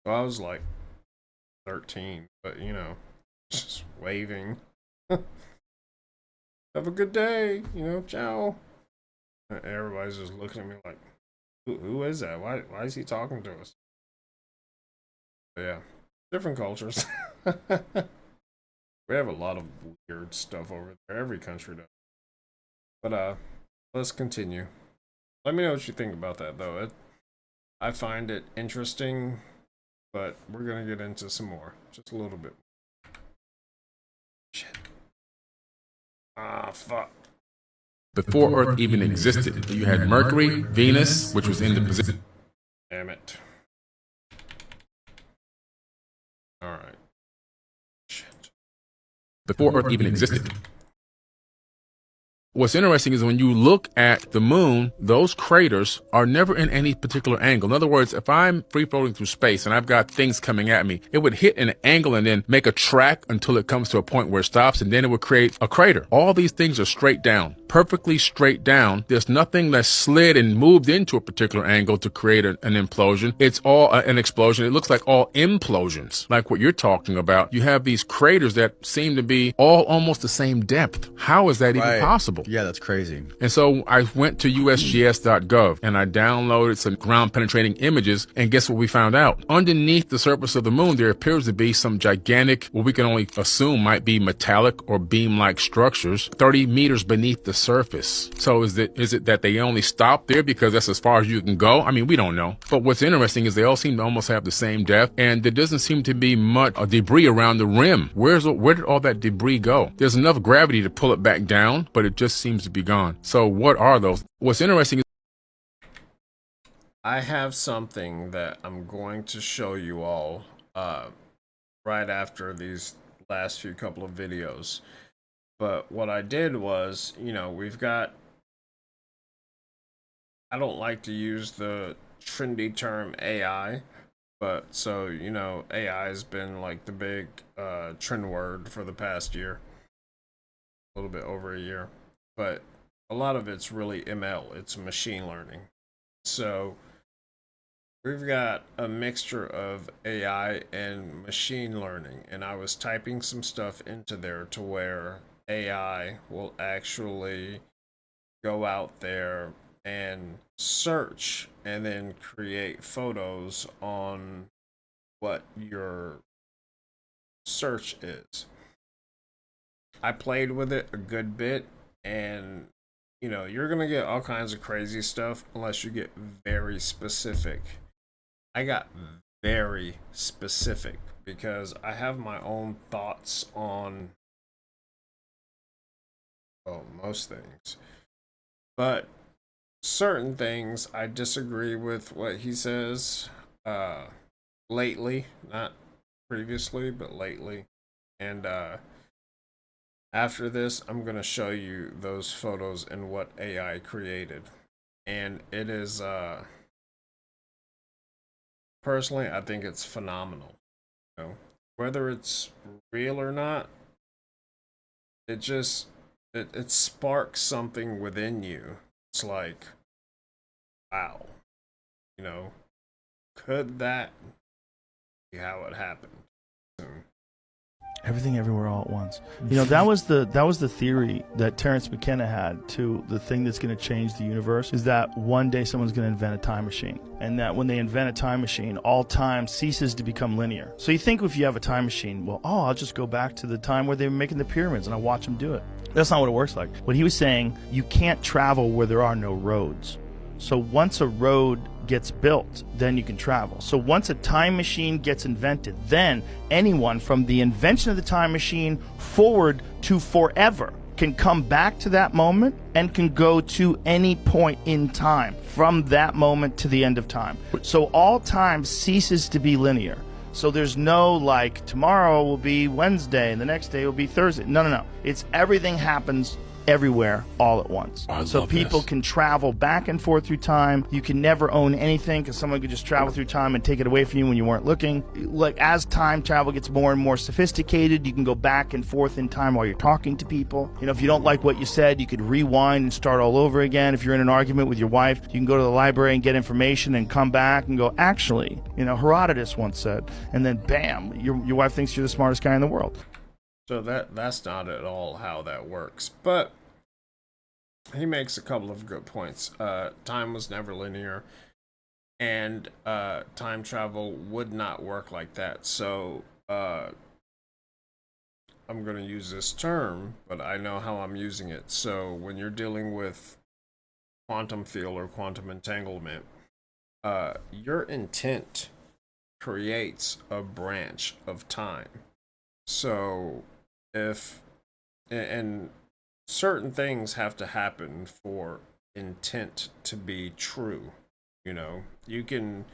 Well, I was like 13, but you know, just waving. Have a good day, you know, ciao. And everybody's just looking at me like, who is that? Why is he talking to us? But yeah, different cultures. We have a lot of weird stuff over there. Every country does. But let's continue. Let me know what you think about that, though. I find it interesting, but we're gonna get into some more, just a little bit. Shit. Ah, fuck. Before Earth even existed, you had Mercury, Venus, which was in the position. Damn it. All right. Shit. Before Earth even existed, What's interesting is when you look at the moon, those craters are never in any particular angle. In other words, if I'm free floating through space and I've got things coming at me, it would hit an angle and then make a track until it comes to a point where it stops, and then it would create a crater. All these things are straight down, perfectly straight down. There's nothing that slid and moved into a particular angle to create an implosion. It's all an explosion. It looks like all implosions, like what you're talking about. You have these craters that seem to be all almost the same depth. How is that even possible? Yeah, that's crazy. And so I went to USGS.gov and I downloaded some ground penetrating images, and guess what we found out? Underneath the surface of the moon, there appears to be some gigantic, what we can only assume might be metallic or beam-like structures 30 meters beneath the surface. So is it that they only stop there because that's as far as you can go? I mean, we don't know. But what's interesting is they all seem to almost have the same depth, and there doesn't seem to be much debris around the rim. Where did all that debris go? There's enough gravity to pull it back down, but it just seems to be gone. So what are those? What's interesting is I have something that I'm going to show you all right after these last few couple of videos. But what I did was, we've got, I don't like to use the trendy term AI, but so, AI has been like the big trend word for the past year, a little bit over a year. But a lot of it's really ML, it's machine learning. So we've got a mixture of AI and machine learning, and I was typing some stuff into there to where AI will actually go out there and search and then create photos on what your search is. I played with it a good bit, and you're gonna get all kinds of crazy stuff unless you get very specific. I got very specific because I have my own thoughts on most things, but certain things I disagree with what he says lately, not previously, but lately. And after this, I'm going to show you those photos and what AI created. And it is, personally, I think it's phenomenal. Whether it's real or not, it sparks something within you. It's like, wow, could that be how it happened? Everything Everywhere All at Once. That was the theory that Terence McKenna had to the thing that's going to change the universe, is that one day someone's going to invent a time machine, and that when they invent a time machine, all time ceases to become linear. So you think if you have a time machine, well, I'll just go back to the time where they were making the pyramids and I'll watch them do it. That's not what it works like. What he was saying, you can't travel where there are no roads. So once a road gets built, then you can travel. So once a time machine gets invented, then anyone from the invention of the time machine forward to forever can come back to that moment and can go to any point in time from that moment to the end of time. So all time ceases to be linear. So there's no like tomorrow will be Wednesday and the next day will be Thursday. No. It's everything happens everywhere all at once. So people can travel back and forth through time. You can never own anything because someone could just travel through time and take it away from you when you weren't looking. Like as time travel gets more and more sophisticated, you can go back and forth in time while you're talking to people. If you don't like what you said, you could rewind and start all over again. If you're in an argument with your wife, you can go to the library and get information and come back and go, actually, Herodotus once said, and then bam, your wife thinks you're the smartest guy in the world. So that's not at all how that works. But he makes a couple of good points. Time was never linear, and time travel would not work like that. So I'm going to use this term, but I know how I'm using it. So when you're dealing with quantum field or quantum entanglement, your intent creates a branch of time. So and certain things have to happen for intent to be true. You can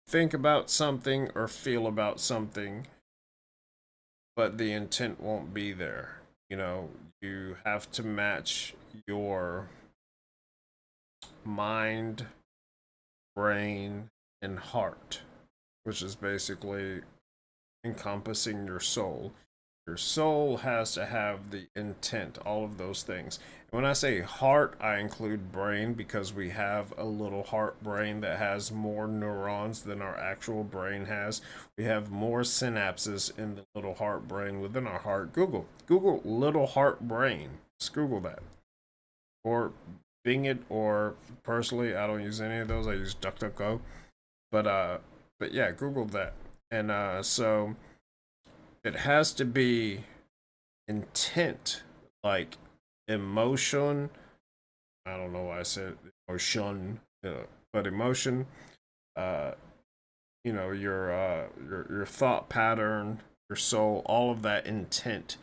think about something or feel about something, but the intent won't be there. You have to match your mind, brain, and heart, which is basically encompassing your soul. Your soul has to have the intent, all of those things. And when I say heart, I include brain because we have a little heart brain that has more neurons than our actual brain has. We have more synapses in the little heart brain within our heart. Google little heart brain. Just Google that. Or Bing it, or personally, I don't use any of those. I use DuckDuckGo. But yeah, Google that. And so it has to be intent, like emotion. I don't know why I said emotion, but emotion. You know, your thought pattern, your soul, all of that intent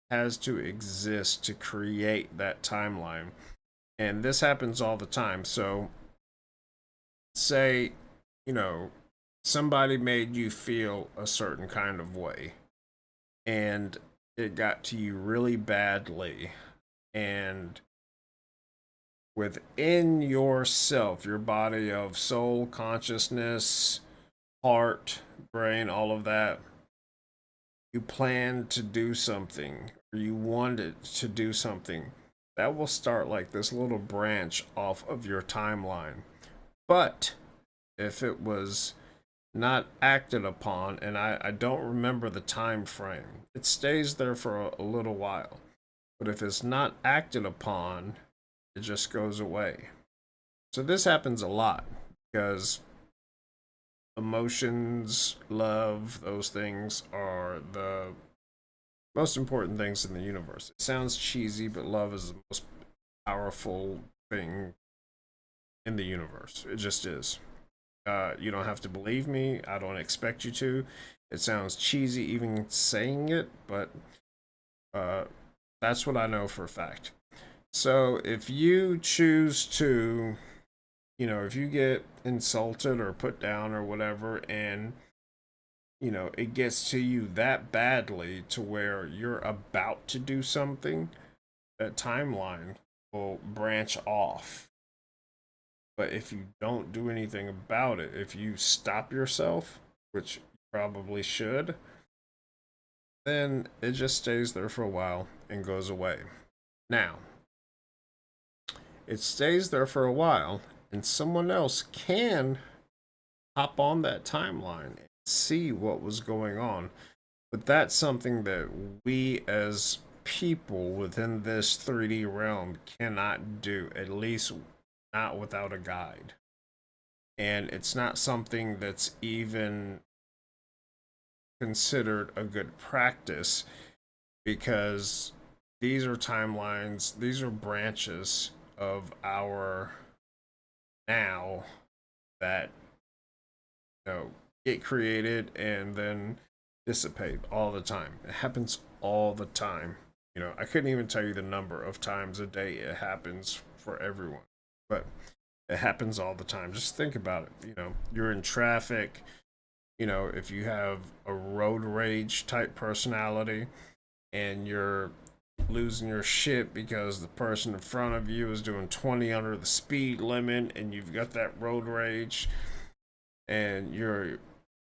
has to exist to create that timeline. And this happens all the time. So say, you know, somebody made you feel a certain kind of way and it got to you really badly, and within yourself, your body of soul, consciousness, heart, brain, all of that, you plan to do something, or you wanted to do something, that will start like this little branch off of your timeline. But if it was not acted upon, and I don't remember the time frame, it stays there for a little while. But if it's not acted upon, it just goes away. So this happens a lot because emotions, love, those things are the most important things in the universe. It sounds cheesy, but love is the most powerful thing in the universe. It just is. You don't have to believe me. I don't expect you to. It sounds cheesy even saying it, but that's what I know for a fact. So if you choose to, you know, if you get insulted or put down or whatever, and, you know, it gets to you that badly to where you're about to do something, that timeline will branch off. But if you don't do anything about it, if you stop yourself, which you probably should, then it just stays there for a while and goes away. Now, it stays there for a while, and someone else can hop on that timeline and see what was going on. But that's something that we as people within this 3D realm cannot do, at least not without a guide. And it's not something that's even considered a good practice, because these are timelines, these are branches of our now that, you know, get created and then dissipate all the time. It happens all the time. You know, I couldn't even tell you the number of times a day it happens for everyone, but it happens all the time. Just think about it. You know, you're in traffic. You know, if you have a road rage type personality and you're losing your shit because the person in front of you is doing 20 under the speed limit, and you've got that road rage, and you're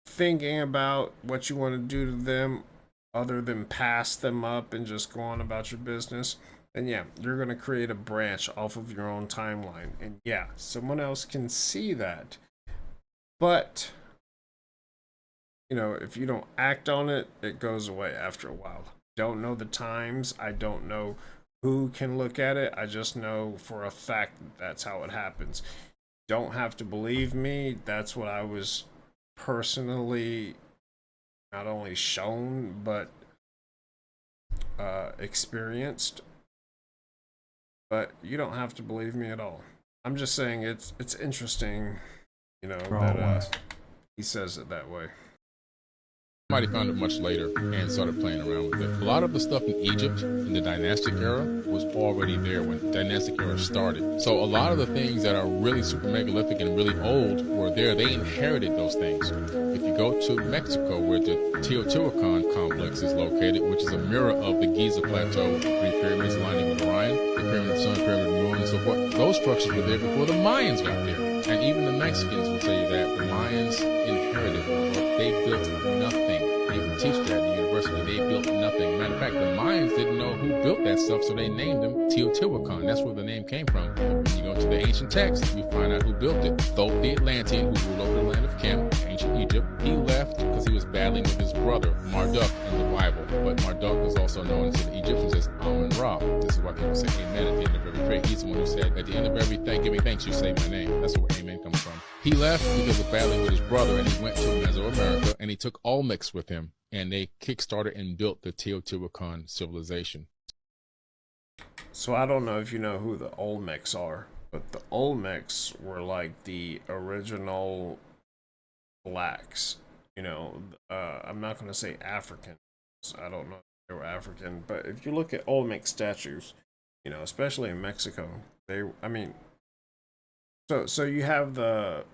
thinking about what you want to do to them other than pass them up and just go on about your business, then yeah, you're going to create a branch off of your own timeline. And yeah, someone else can see that. But, you know, if you don't act on it, it goes away after a while. Don't know the times. I don't know who can look at it. I just know for a fact that that's how it happens. Don't have to believe me. That's what I was personally not only shown, but experienced. But you don't have to believe me at all. I'm just saying it's interesting, you know, that he says it that way. Somebody found it much later and started playing around with it. A lot of the stuff in Egypt in the dynastic era was already there when the dynastic era started. So a lot of the things that are really super megalithic and really old were there. They inherited those things. If you go to Mexico, where the Teotihuacan complex is located, which is a mirror of the Giza Plateau, 3 pyramids aligning with Orion, the pyramid, sun pyramid, moon, and so forth. Those structures were there before the Mayans got there. And even the Mexicans will tell you that the Mayans inherited them. They built nothing. They even teach that at the university. They built nothing. Matter of fact, the Mayans didn't know who built that stuff, so they named them Teotihuacan. That's where the name came from. When you go to the ancient texts, you find out who built it. Thoth the Atlantean, who ruled over the land of Chem, ancient Egypt. He left because he was battling with his brother, Marduk, in the Bible. But Marduk was also known to the Egyptians as Amun-Ra. This is why people say amen at the end of every prayer. He's the one who said, at the end of every give me thanks, you say my name. That's where amen comes from. He left because of battling with his brother, and he went to Mesoamerica, and he took Olmecs with him, and they kickstarted and built the Teotihuacan civilization. So I don't know if you know who the Olmecs are, but the Olmecs were like the original blacks. You know, I'm not going to say African. I don't know if they were African, but if you look at Olmec statues, you know, especially in Mexico, so you have the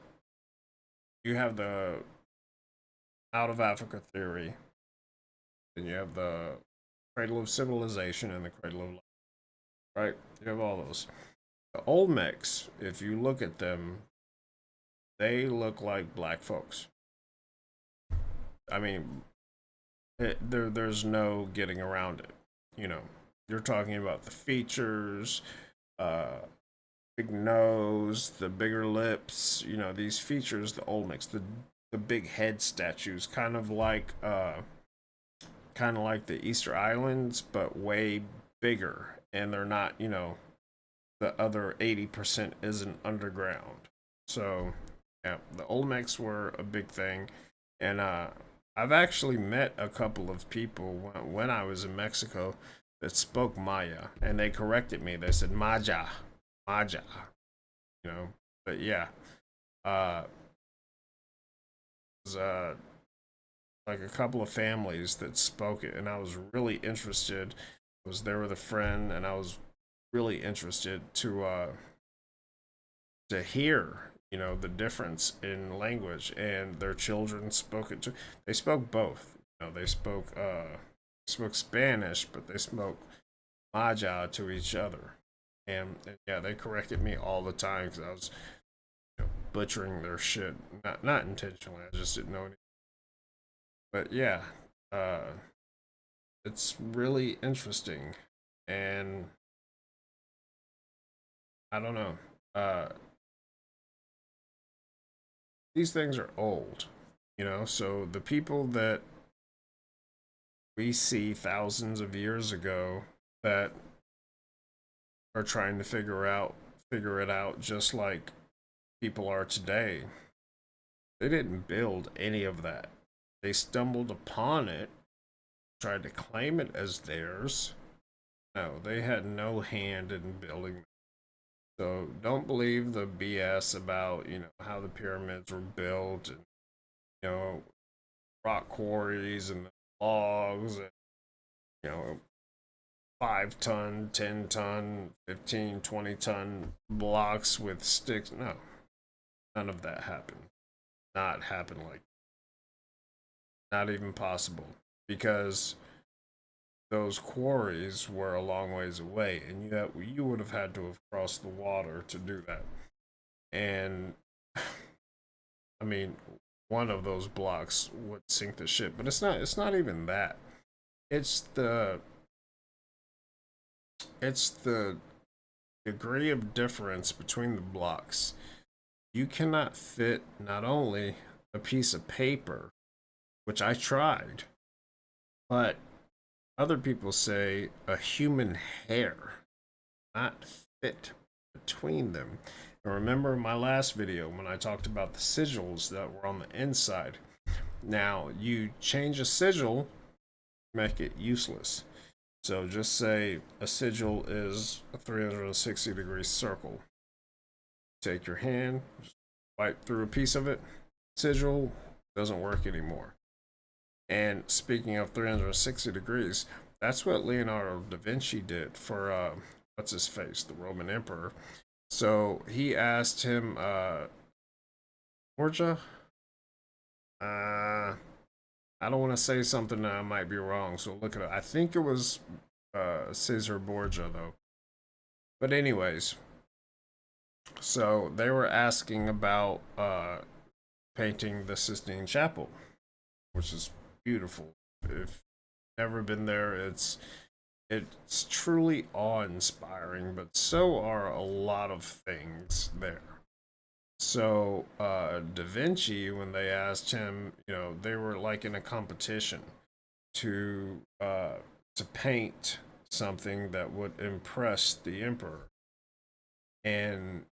out of Africa theory, and you have the cradle of civilization and the cradle of life, right? You have all those. The Olmecs, if you look at them, they look like black folks. I mean, there's no getting around it. You know, you're talking about the features, big nose, the bigger lips, you know, these features, the Olmecs, the big head statues, kind of like the Easter Islands, but way bigger. And they're not, you know, the other 80% isn't underground. So yeah, the Olmecs were a big thing. And I've actually met a couple of people when I was in Mexico that spoke Maya, and they corrected me. They said Maja, you know. But yeah, it was like a couple of families that spoke it, and I was really interested. I was there with a friend, and I was really interested to hear, you know, the difference in language. And their children spoke it too. They spoke both. You know, they spoke Spanish, but they spoke Maja to each other. And yeah, they corrected me all the time because I was, you know, butchering their shit. Not intentionally. I just didn't know anything. But yeah, it's really interesting, and I don't know. These things are old, you know. So the people that we see thousands of years ago that are trying to figure it out just like people are today, they didn't build any of that. They stumbled upon it, tried to claim it as theirs. No, they had no hand in building. So don't believe the BS about, you know, how the pyramids were built, and, you know, rock quarries and logs, and, you know, 5-ton, 10-ton, 15, 20-ton blocks with sticks. No, none of that happened. Not happen like that. Not even possible, because those quarries were a long ways away, and you would have had to have crossed the water to do that. And I mean, one of those blocks would sink the ship, but it's not even that. It's the degree of difference between the blocks. You cannot fit not only a piece of paper, which I tried, but other people say a human hair not fit between them. And remember my last video when I talked about the sigils that were on the inside. Now, you change a sigil, make it useless. So just say a sigil is a 360-degree circle. Take your hand, just wipe through a piece of it. Sigil doesn't work anymore. And speaking of 360 degrees, that's what Leonardo da Vinci did for what's his face, the Roman emperor. So he asked him, Borgia? I don't want to say something that I might be wrong, so look it up. I think it was Caesar Borgia, though. But anyways, so they were asking about painting the Sistine Chapel, which is beautiful. If you've never been there, it's truly awe-inspiring, but so are a lot of things there. So Da Vinci, when they asked him, they were like in a competition to paint something that would impress the emperor, and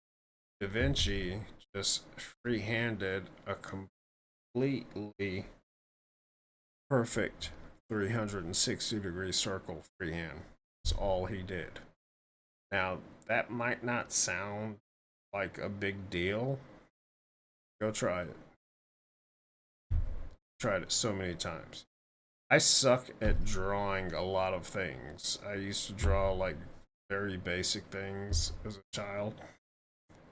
Da Vinci just free-handed a completely perfect 360-degree circle freehand. That's all he did. Now, that might not sound like a big deal. Go try it. Tried it so many times. I suck at drawing a lot of things. I used to draw like very basic things as a child,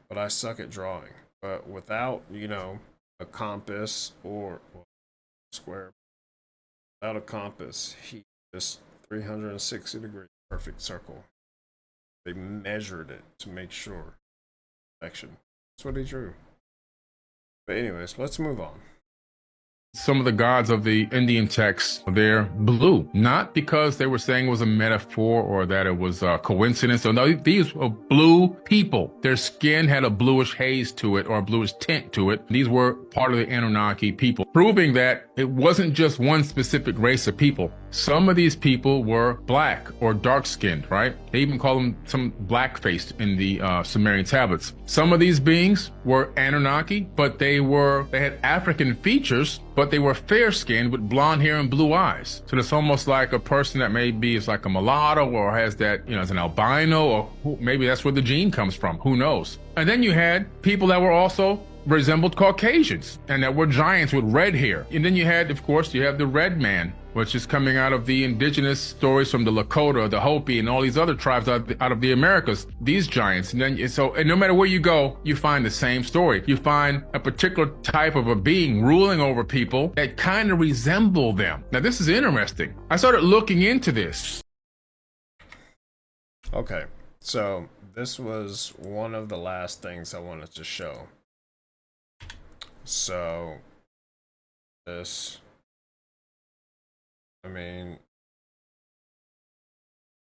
but I suck at drawing. But without, a compass or square, without a compass, he just 360-degree perfect circle. They measured it to make sure perfection. That's what he drew. But anyways, let's move on. Some of the gods of the Indian texts, they're blue, not because they were saying it was a metaphor or that it was a coincidence. So no, these were blue people. Their skin had a bluish haze to it or a bluish tint to it. These were part of the Anunnaki people, proving that it wasn't just one specific race of people. Some of these people were black or dark-skinned, right? They even call them some black-faced in the Sumerian tablets. Some of these beings were Anunnaki, but they had African features, but they were fair-skinned with blonde hair and blue eyes. So it's almost like a person that maybe is like a mulatto or has that, as an albino, or maybe that's where the gene comes from. Who knows? And then you had people that were also resembled Caucasians and that were giants with red hair. And then you had, of course, you have the red man, which is coming out of the indigenous stories from the Lakota, the Hopi, and all these other tribes out of the Americas, these giants. And then, and no matter where you go, you find the same story. You find a particular type of a being ruling over people that kind of resemble them. Now, this is interesting. I started looking into this. Okay, so this was one of the last things I wanted to show. So,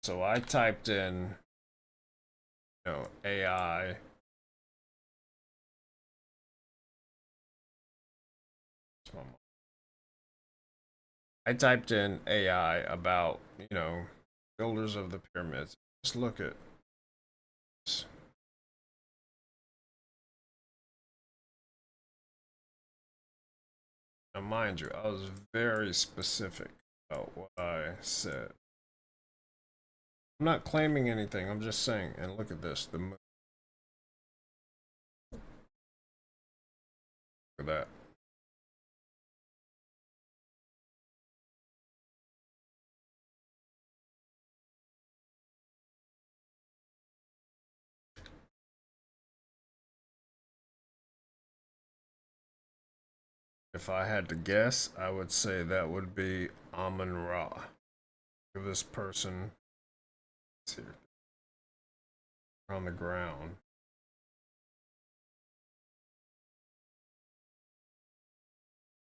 so I typed in, AI. I typed in AI about, builders of the pyramids. Just look at this. Now, mind you, I was very specific about what I said. I'm not claiming anything, I'm just saying, and look at this, the moon. Look at that. If I had to guess, I would say that would be Amun Ra. Look at this person. It's here. On the ground.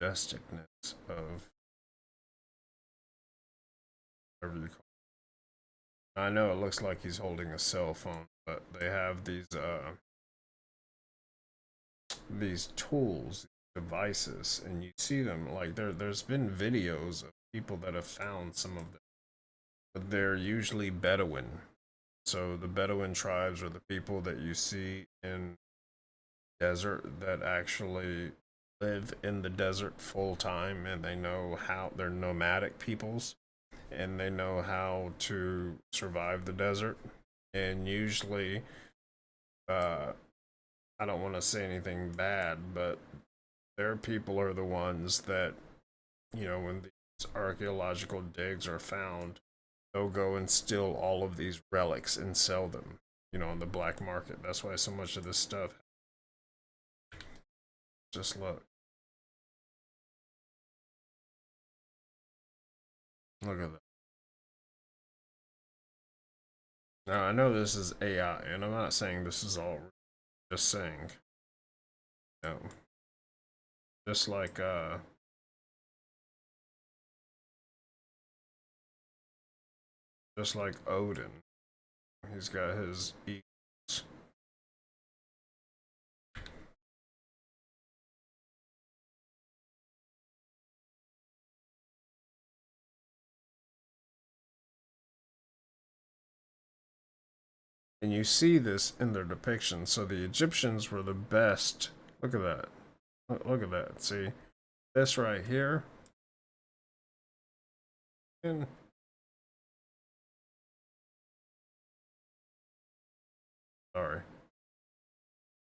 Majesticness of whatever you call it. I know it looks like he's holding a cell phone, but they have these tools, devices, and you see them like there's been videos of people that have found some of them, but they're usually Bedouin. So the Bedouin tribes are the people that you see in desert that actually live in the desert full time, and they know how they're nomadic peoples, and they know how to survive the desert. And usually, I don't want to say anything bad, but their people are the ones that, when these archaeological digs are found, they'll go and steal all of these relics and sell them, on the black market. That's why so much of this stuff. Just look. Look at that. Now I know this is AI, and I'm not saying this is all. Just saying, you know, just like Odin, he's got his eagles. And you see this in their depiction. So the Egyptians were the best. Look at that. Look at that. See this right here. And sorry.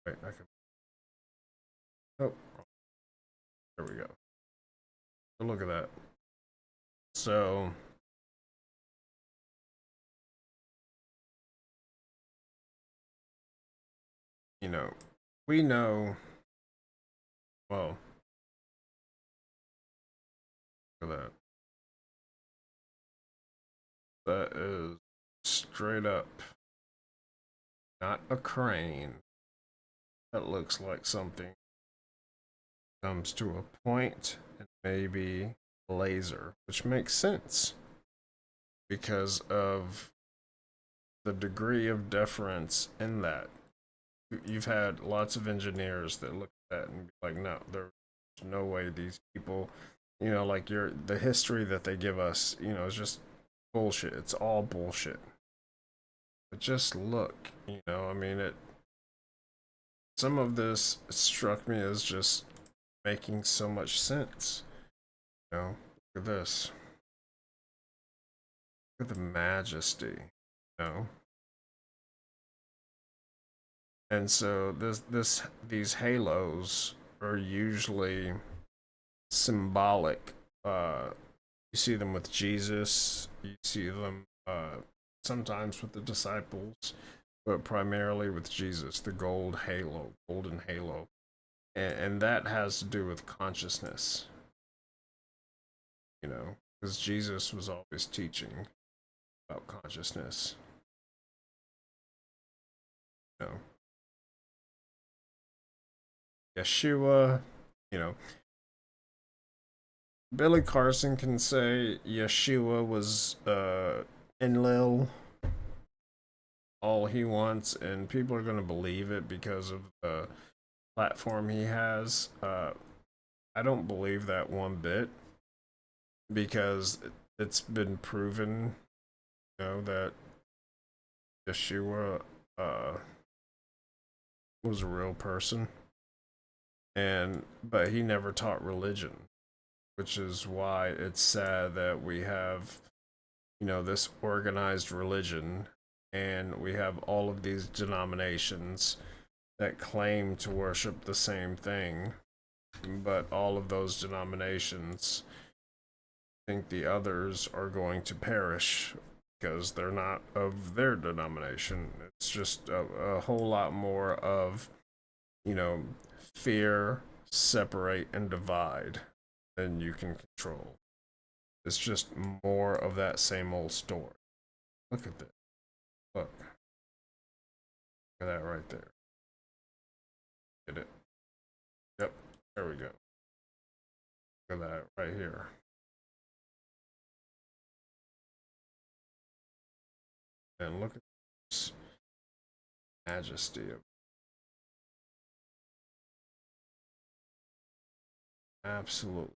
Wait, I can. Oh, there we go. So look at that. So you know, we know. Well, look at that. That is straight up not a crane. That looks like something comes to a point and maybe a laser, which makes sense because of the degree of deference in that. You've had lots of engineers that look at that and be like, no, there's no way these people, like the history that they give us, is just bullshit. It's all bullshit. But just look, I mean, some of this struck me as just making so much sense. Look at this. Look at the majesty, you know. And so these halos are usually symbolic. You see them with Jesus. You see them sometimes with the disciples, but primarily with Jesus. The golden halo, and that has to do with consciousness. Because Jesus was always teaching about consciousness. You know, Yeshua, Billy Carson can say Yeshua was Enlil all he wants, and people are going to believe it because of the platform he has. I don't believe that one bit because it's been proven, that Yeshua was a real person, but he never taught religion, which is why it's sad that we have, this organized religion, and we have all of these denominations that claim to worship the same thing, but all of those denominations think the others are going to perish because they're not of their denomination. It's just a whole lot more of, fear, separate, and divide than you can control. It's just more of that same old story. Look at this. Look. Look at that right there. Get it? Yep. There we go. Look at that right here. And look at this majesty of absolutely.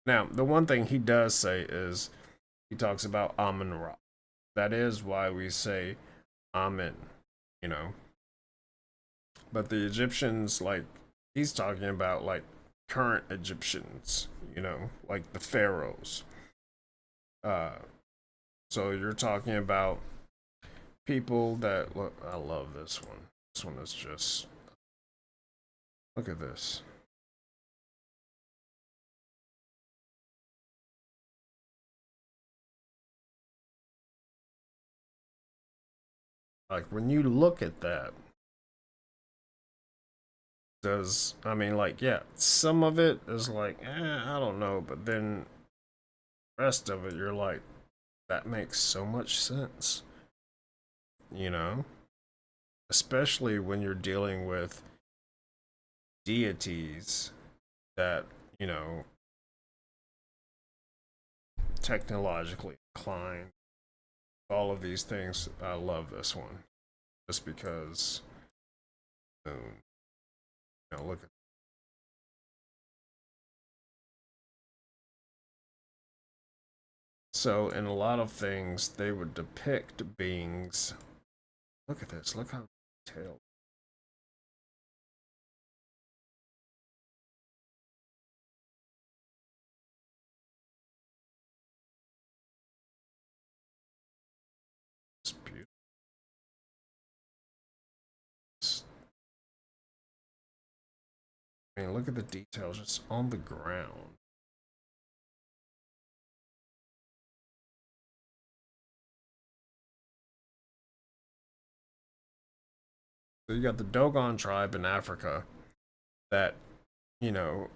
Now, the one thing he does say is he talks about Amun Ra. That is why we say Amen, But the Egyptians, like, he's talking about, like, current Egyptians, like the pharaohs. So you're talking about people that look. I love this one. This one is just. Look at this. Like when you look at that, yeah, some of it is like, I don't know, but then the rest of it, you're like, that makes so much sense. you know, especially when you're dealing with deities that, you know, technologically inclined. All of these things, I love this one just because, you know, look at. So in a lot of things, they would depict beings. Look at this. Look how detailed. It's beautiful. I mean, look at the details just on the ground. So you got the Dogon tribe in Africa that, you know,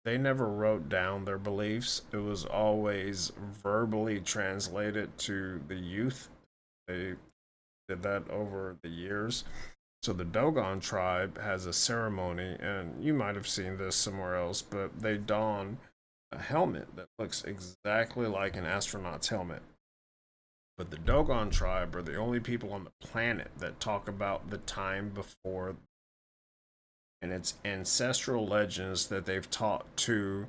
they never wrote down their beliefs. It was always verbally translated to the youth. They did that over the years. So the Dogon tribe has a ceremony, and you might have seen this somewhere else, but they don a helmet that looks exactly like an astronaut's helmet. But the Dogon tribe are the only people on the planet that talk about the time before, and it's ancestral legends that they've taught to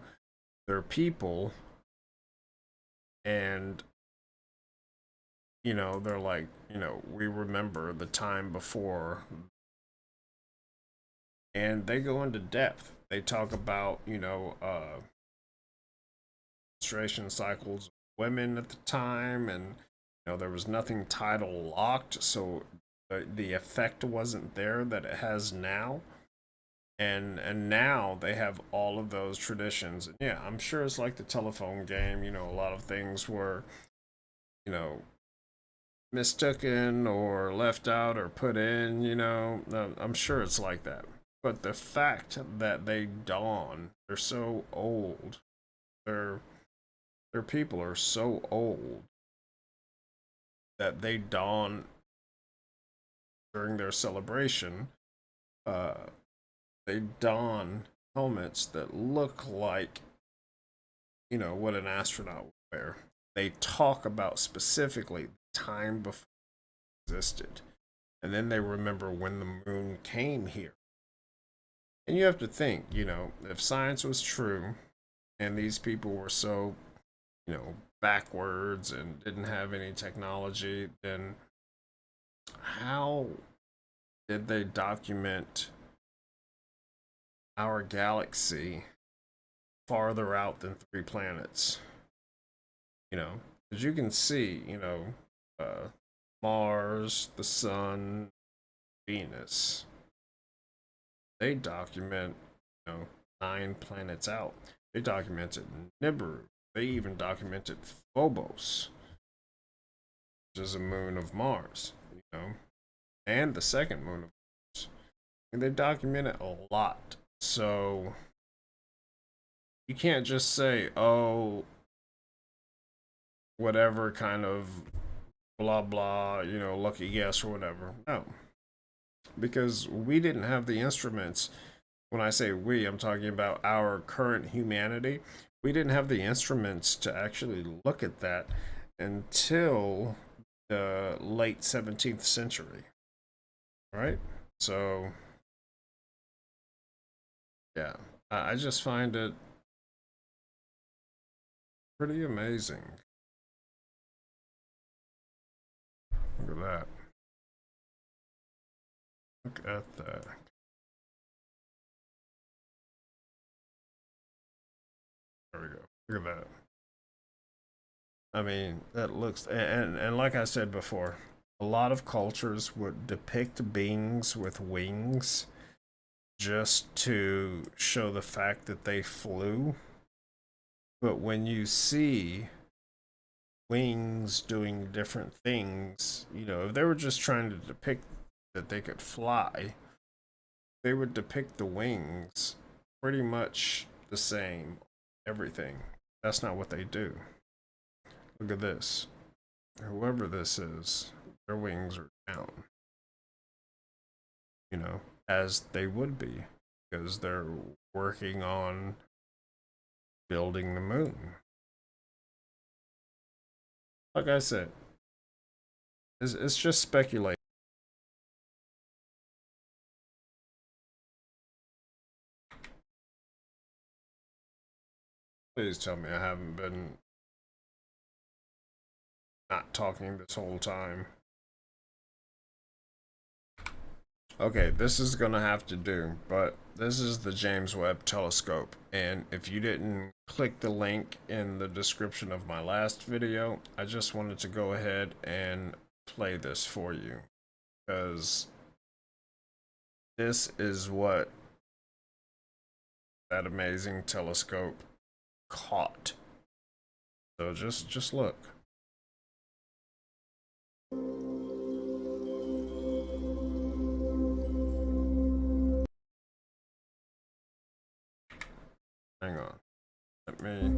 their people. And, you know, they're like, you know, we remember the time before. And they go into depth. They talk about, you know, menstruation cycles of women at the time, and you know there was nothing title locked, so the effect wasn't there that it has now. And now they have all of those traditions. And yeah, I'm sure it's like the telephone game. You know, a lot of things were, you know, mistaken or left out or put in. You know, I'm sure it's like that. But the fact that they dawn, they're so old. They're their people are so old that they don during their celebration. Uh, they don helmets that look like, you know, what an astronaut would wear. They talk about specifically the time before it existed, and then they remember when the moon came here. And you have to think, you know, if science was true, and these people were so, you know, backwards and didn't have any technology, then how did they document our galaxy farther out than 3 planets? You know, as you can see, you know, Mars, the Sun, Venus, they document, you know, 9 planets out. They documented Nibiru. They even documented Phobos, which is a moon of Mars, you know, and the second moon of Mars. And they document it a lot. So you can't just say, oh, whatever kind of blah blah, you know, lucky guess or whatever. No. Because we didn't have the instruments. When I say we, I'm talking about our current humanity. We didn't have the instruments to actually look at that until the late 17th century. Right? So, yeah, I just find it pretty amazing. Look at that. Look at that. There we go. Look at that. I mean, that looks, and like I said before, a lot of cultures would depict beings with wings just to show the fact that they flew. But when you see wings doing different things, you know, if they were just trying to depict that they could fly, they would depict the wings pretty much the same, everything. That's not what they do. Look at this. Whoever this is, their wings are down. You know, as they would be, because they're working on building the moon. Like I said, it's just speculation. Please tell me I haven't been not talking this whole time. Okay, this is gonna have to do, but this is the James Webb Telescope, and if you didn't click the link in the description of my last video, I just wanted to go ahead and play this for you, because this is what that amazing telescope caught. So just look. Hang on. Let me...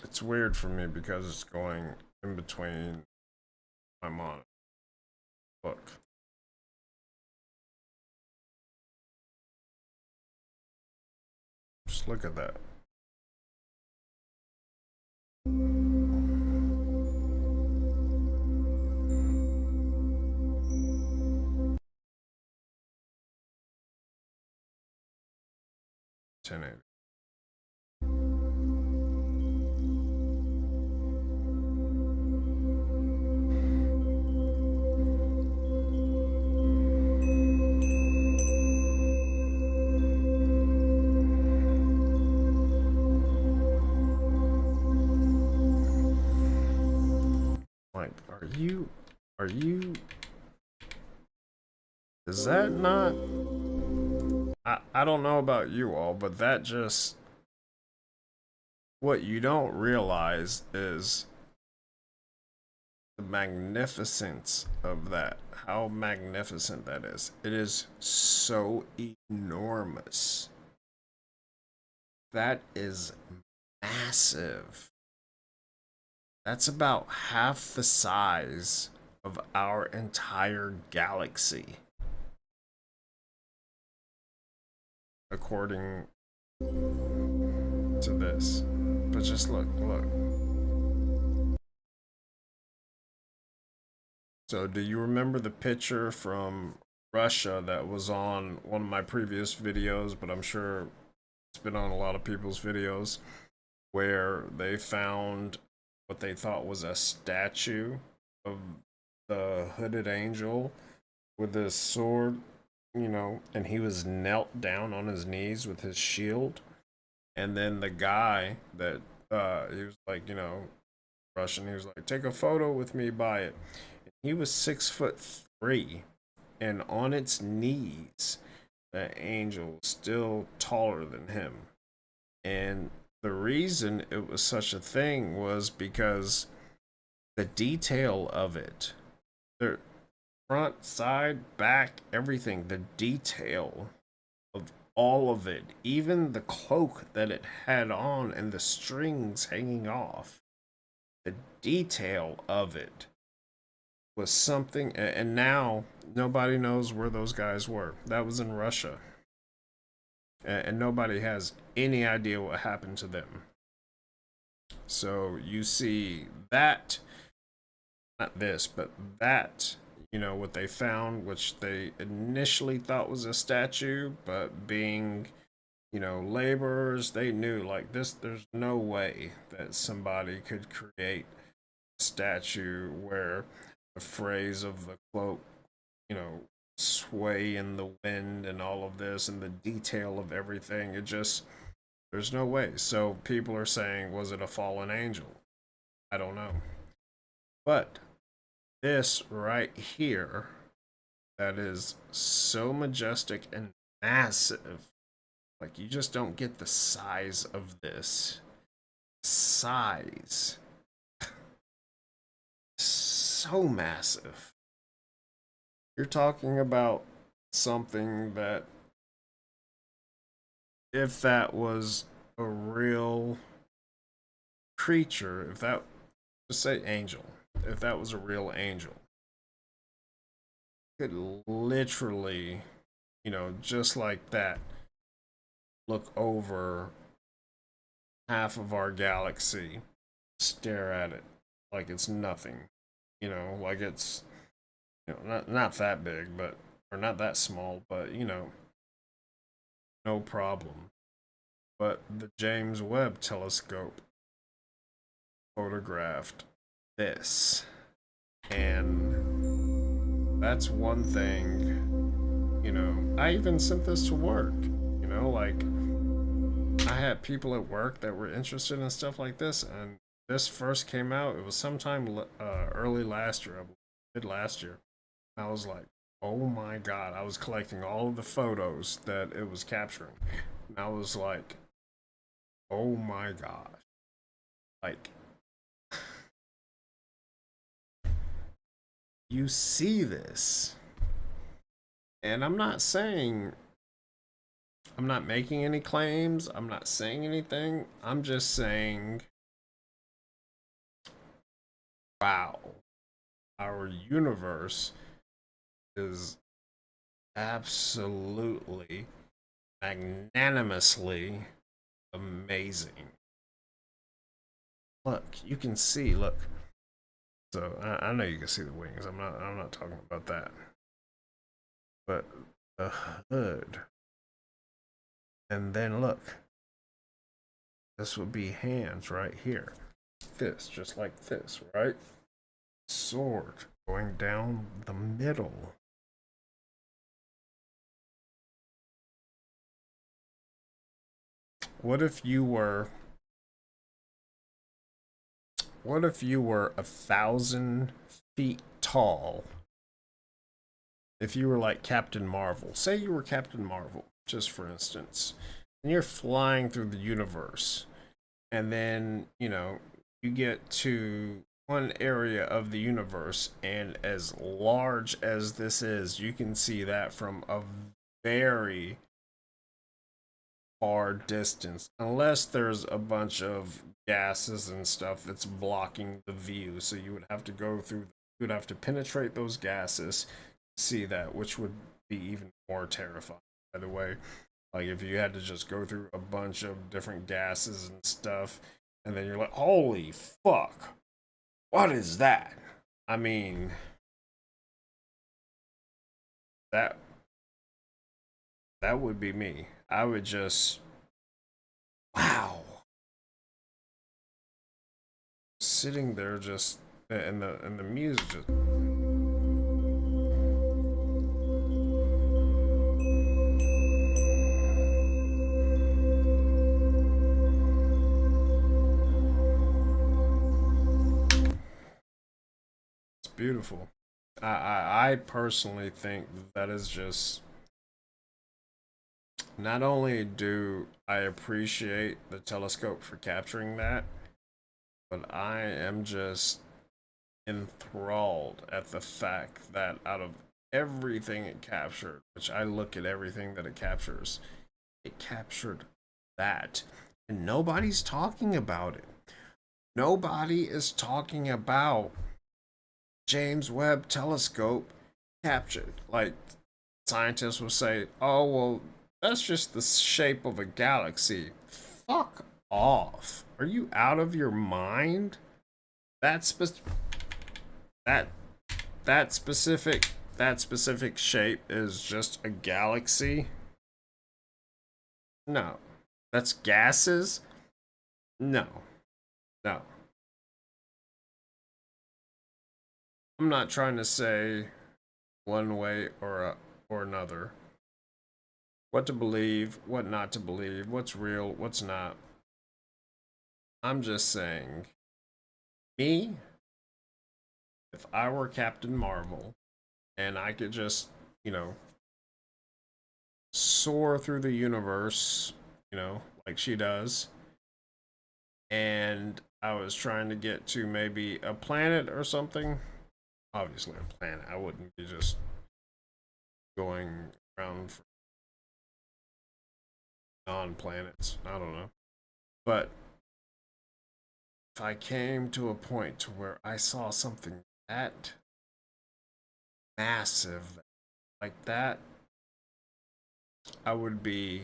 It's weird for me because it's going in between my monitor. Look. Just look at that. Like, are you, is that not, I don't know about you all, but that just, what you don't realize is the magnificence of that, how magnificent that is. It is so enormous. That is massive. That's about half the size of our entire galaxy, according to this. But just look. So do you remember the picture from Russia that was on one of my previous videos, but I'm sure it's been on a lot of people's videos, where they found what they thought was a statue of the hooded angel with his sword, you know, and he was knelt down on his knees with his shield. And then the guy that he was like, you know, Russian, he was like, take a photo with me by it. And he was 6'3", and on its knees, that angel was still taller than him. And the reason it was such a thing was because the detail of it, the front, side, back, everything, the detail of all of it, even the cloak that it had on and the strings hanging off, the detail of it was something. And now nobody knows where those guys were. That was in Russia, and nobody has any idea what happened to them. So you see that, not this, but that, you know, what they found, which they initially thought was a statue, but being, you know, laborers, they knew, like, this, there's no way that somebody could create a statue where the phrase of the cloak, you know, sway in the wind and all of this and the detail of everything. It just, there's no way. So people are saying, was it a fallen angel? I don't know. But this right here, that is so majestic and massive, like, you just don't get the size of this. Size. So massive. You're talking about something that, if that was a real creature, if that, just say angel, if that was a real angel, could literally, just like that, look over half of our galaxy, stare at it like it's nothing, like it's, not that big, but, or not that small, but, no problem. But the James Webb Telescope photographed this. And that's one thing, I even sent this to work, like, I had people at work that were interested in stuff like this, and this first came out, it was sometime early last year, mid last year. I was like, oh my god, I was collecting all of the photos that it was capturing. And I was like, oh my gosh. Like, you see this. And I'm not making any claims. I'm not saying anything. I'm just saying, wow, our universe is absolutely, magnanimously amazing. Look, you can see, look. So I know you can see the wings. I'm not talking about that. But the hood. And then look. This would be hands right here. This, just like this, right? Sword going down the middle. What if you were 1,000 feet tall? If you were like Captain Marvel, say you were Captain Marvel, just for instance, and you're flying through the universe, and then, you get to one area of the universe, and as large as this is, you can see that from a very far distance, unless there's a bunch of gases and stuff that's blocking the view. So you would have to penetrate those gases to see that, which would be even more terrifying, by the way. Like, if you had to just go through a bunch of different gases and stuff, and then you're like, holy fuck, what is that? I mean, that would be me. I would just, wow, sitting there, just, and the music just, it's beautiful. I personally think that is just, not only do I appreciate the telescope for capturing that, but I am just enthralled at the fact that out of everything it captured, which I look at everything that it captured that. And nobody's talking about it. Nobody is talking about James Webb Telescope captured. Like, scientists will say, oh, well, that's just the shape of a galaxy. Fuck off. Are you out of your mind? That specific shape is just a galaxy? No. That's gases? No. No. I'm not trying to say one way or another. What to believe, what not to believe, what's real, what's not. I'm just saying, me, if I were Captain Marvel and I could just, soar through the universe, like she does, and I was trying to get to maybe a planet or something, obviously a planet, I wouldn't be just going around for non-planets. I don't know. But if I came to a point to where I saw something that massive like that, I would be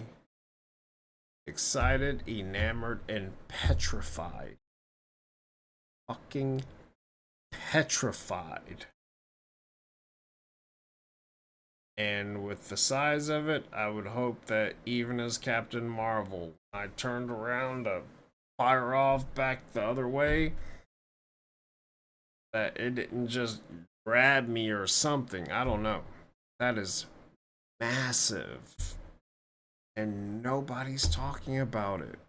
excited, enamored, and petrified. Fucking petrified. And with the size of it, I would hope that even as Captain Marvel, I turned around to fire off back the other way, that it didn't just grab me or something. I don't know. That is massive. And nobody's talking about it.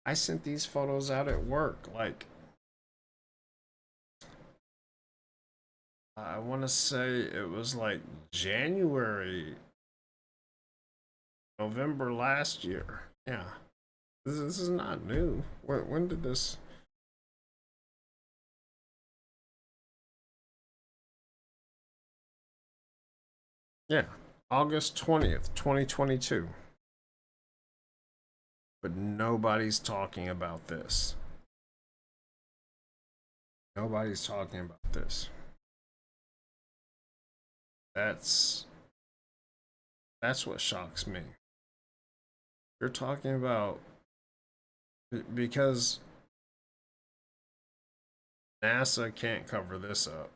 I sent these photos out at work. Like, I want to say it was like January, November last year. Yeah. This is not new. When did this? Yeah. August 20th, 2022. But nobody's talking about this. Nobody's talking about this. That's what shocks me. You're talking about, because NASA can't cover this up.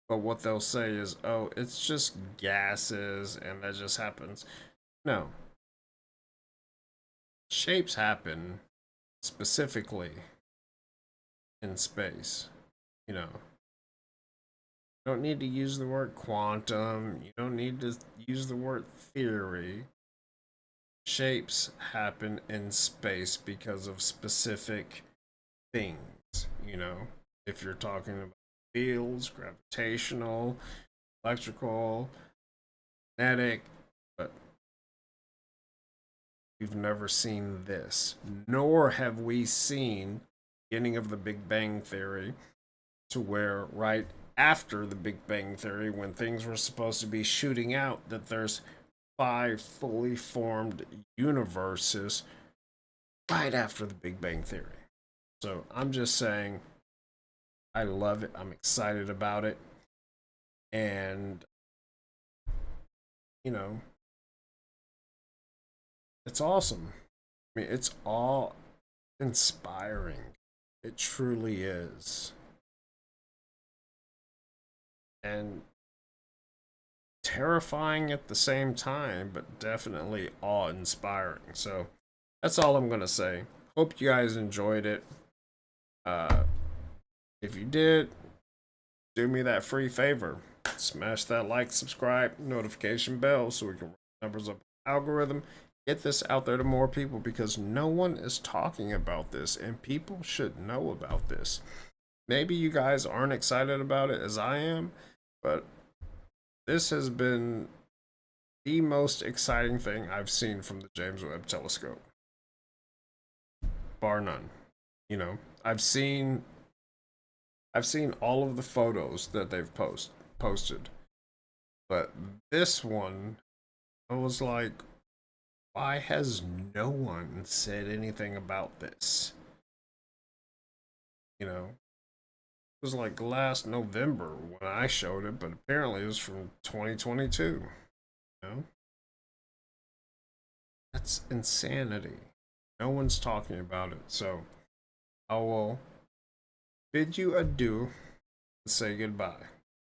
But what they'll say is, oh, it's just gases and that just happens. No. Shapes happen specifically in space. You know, you don't need to use the word quantum. You don't need to use the word theory. Shapes happen in space because of specific things. You know, if you're talking about fields, gravitational, electrical, magnetic, but we've never seen this, nor have we seen the beginning of the Big Bang Theory, to where right after the Big Bang Theory, when things were supposed to be shooting out, that there's 5 fully formed universes right after the Big Bang Theory. So I'm just saying, I love it. I'm excited about it. And, you know, it's awesome. I mean, it's all inspiring. It truly is. And terrifying at the same time, but definitely awe-inspiring. So that's all I'm going to say. Hope you guys enjoyed it. If you did, do me that free favor. Smash that like, subscribe, notification bell so we can run numbers up the algorithm. Get this out there to more people, because no one is talking about this and people should know about this. Maybe you guys aren't excited about it as I am, but this has been the most exciting thing I've seen from the James Webb Telescope. Bar none. You know, I've seen all of the photos that they've posted. But this one, I was like, why has no one said anything about this? You know, it was like last November when I showed it, but apparently it was from 2022. You know? That's insanity. No one's talking about it. So I will bid you adieu and say goodbye.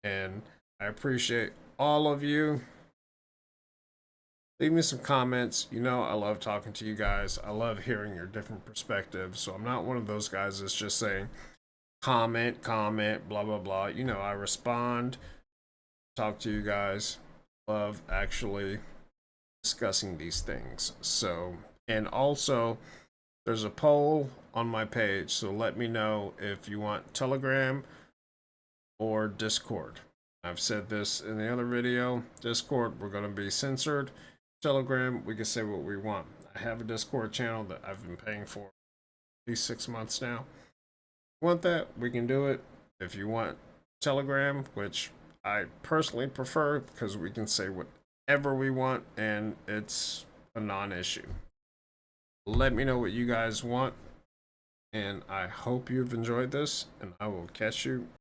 And I appreciate all of you. Leave me some comments. You know, I love talking to you guys. I love hearing your different perspectives. So I'm not one of those guys that's just saying comment, blah, blah, blah. You know, I respond, talk to you guys. Love actually discussing these things. So, and also there's a poll on my page. So let me know if you want Telegram or Discord. I've said this in the other video. Discord, we're going to be censored. Telegram, we can say what we want. I have a Discord channel that I've been paying for at least 6 months now. If you want that, we can do it. If you want Telegram, which I personally prefer because we can say whatever we want, and it's a non-issue. Let me know what you guys want, and I hope you've enjoyed this, and I will catch you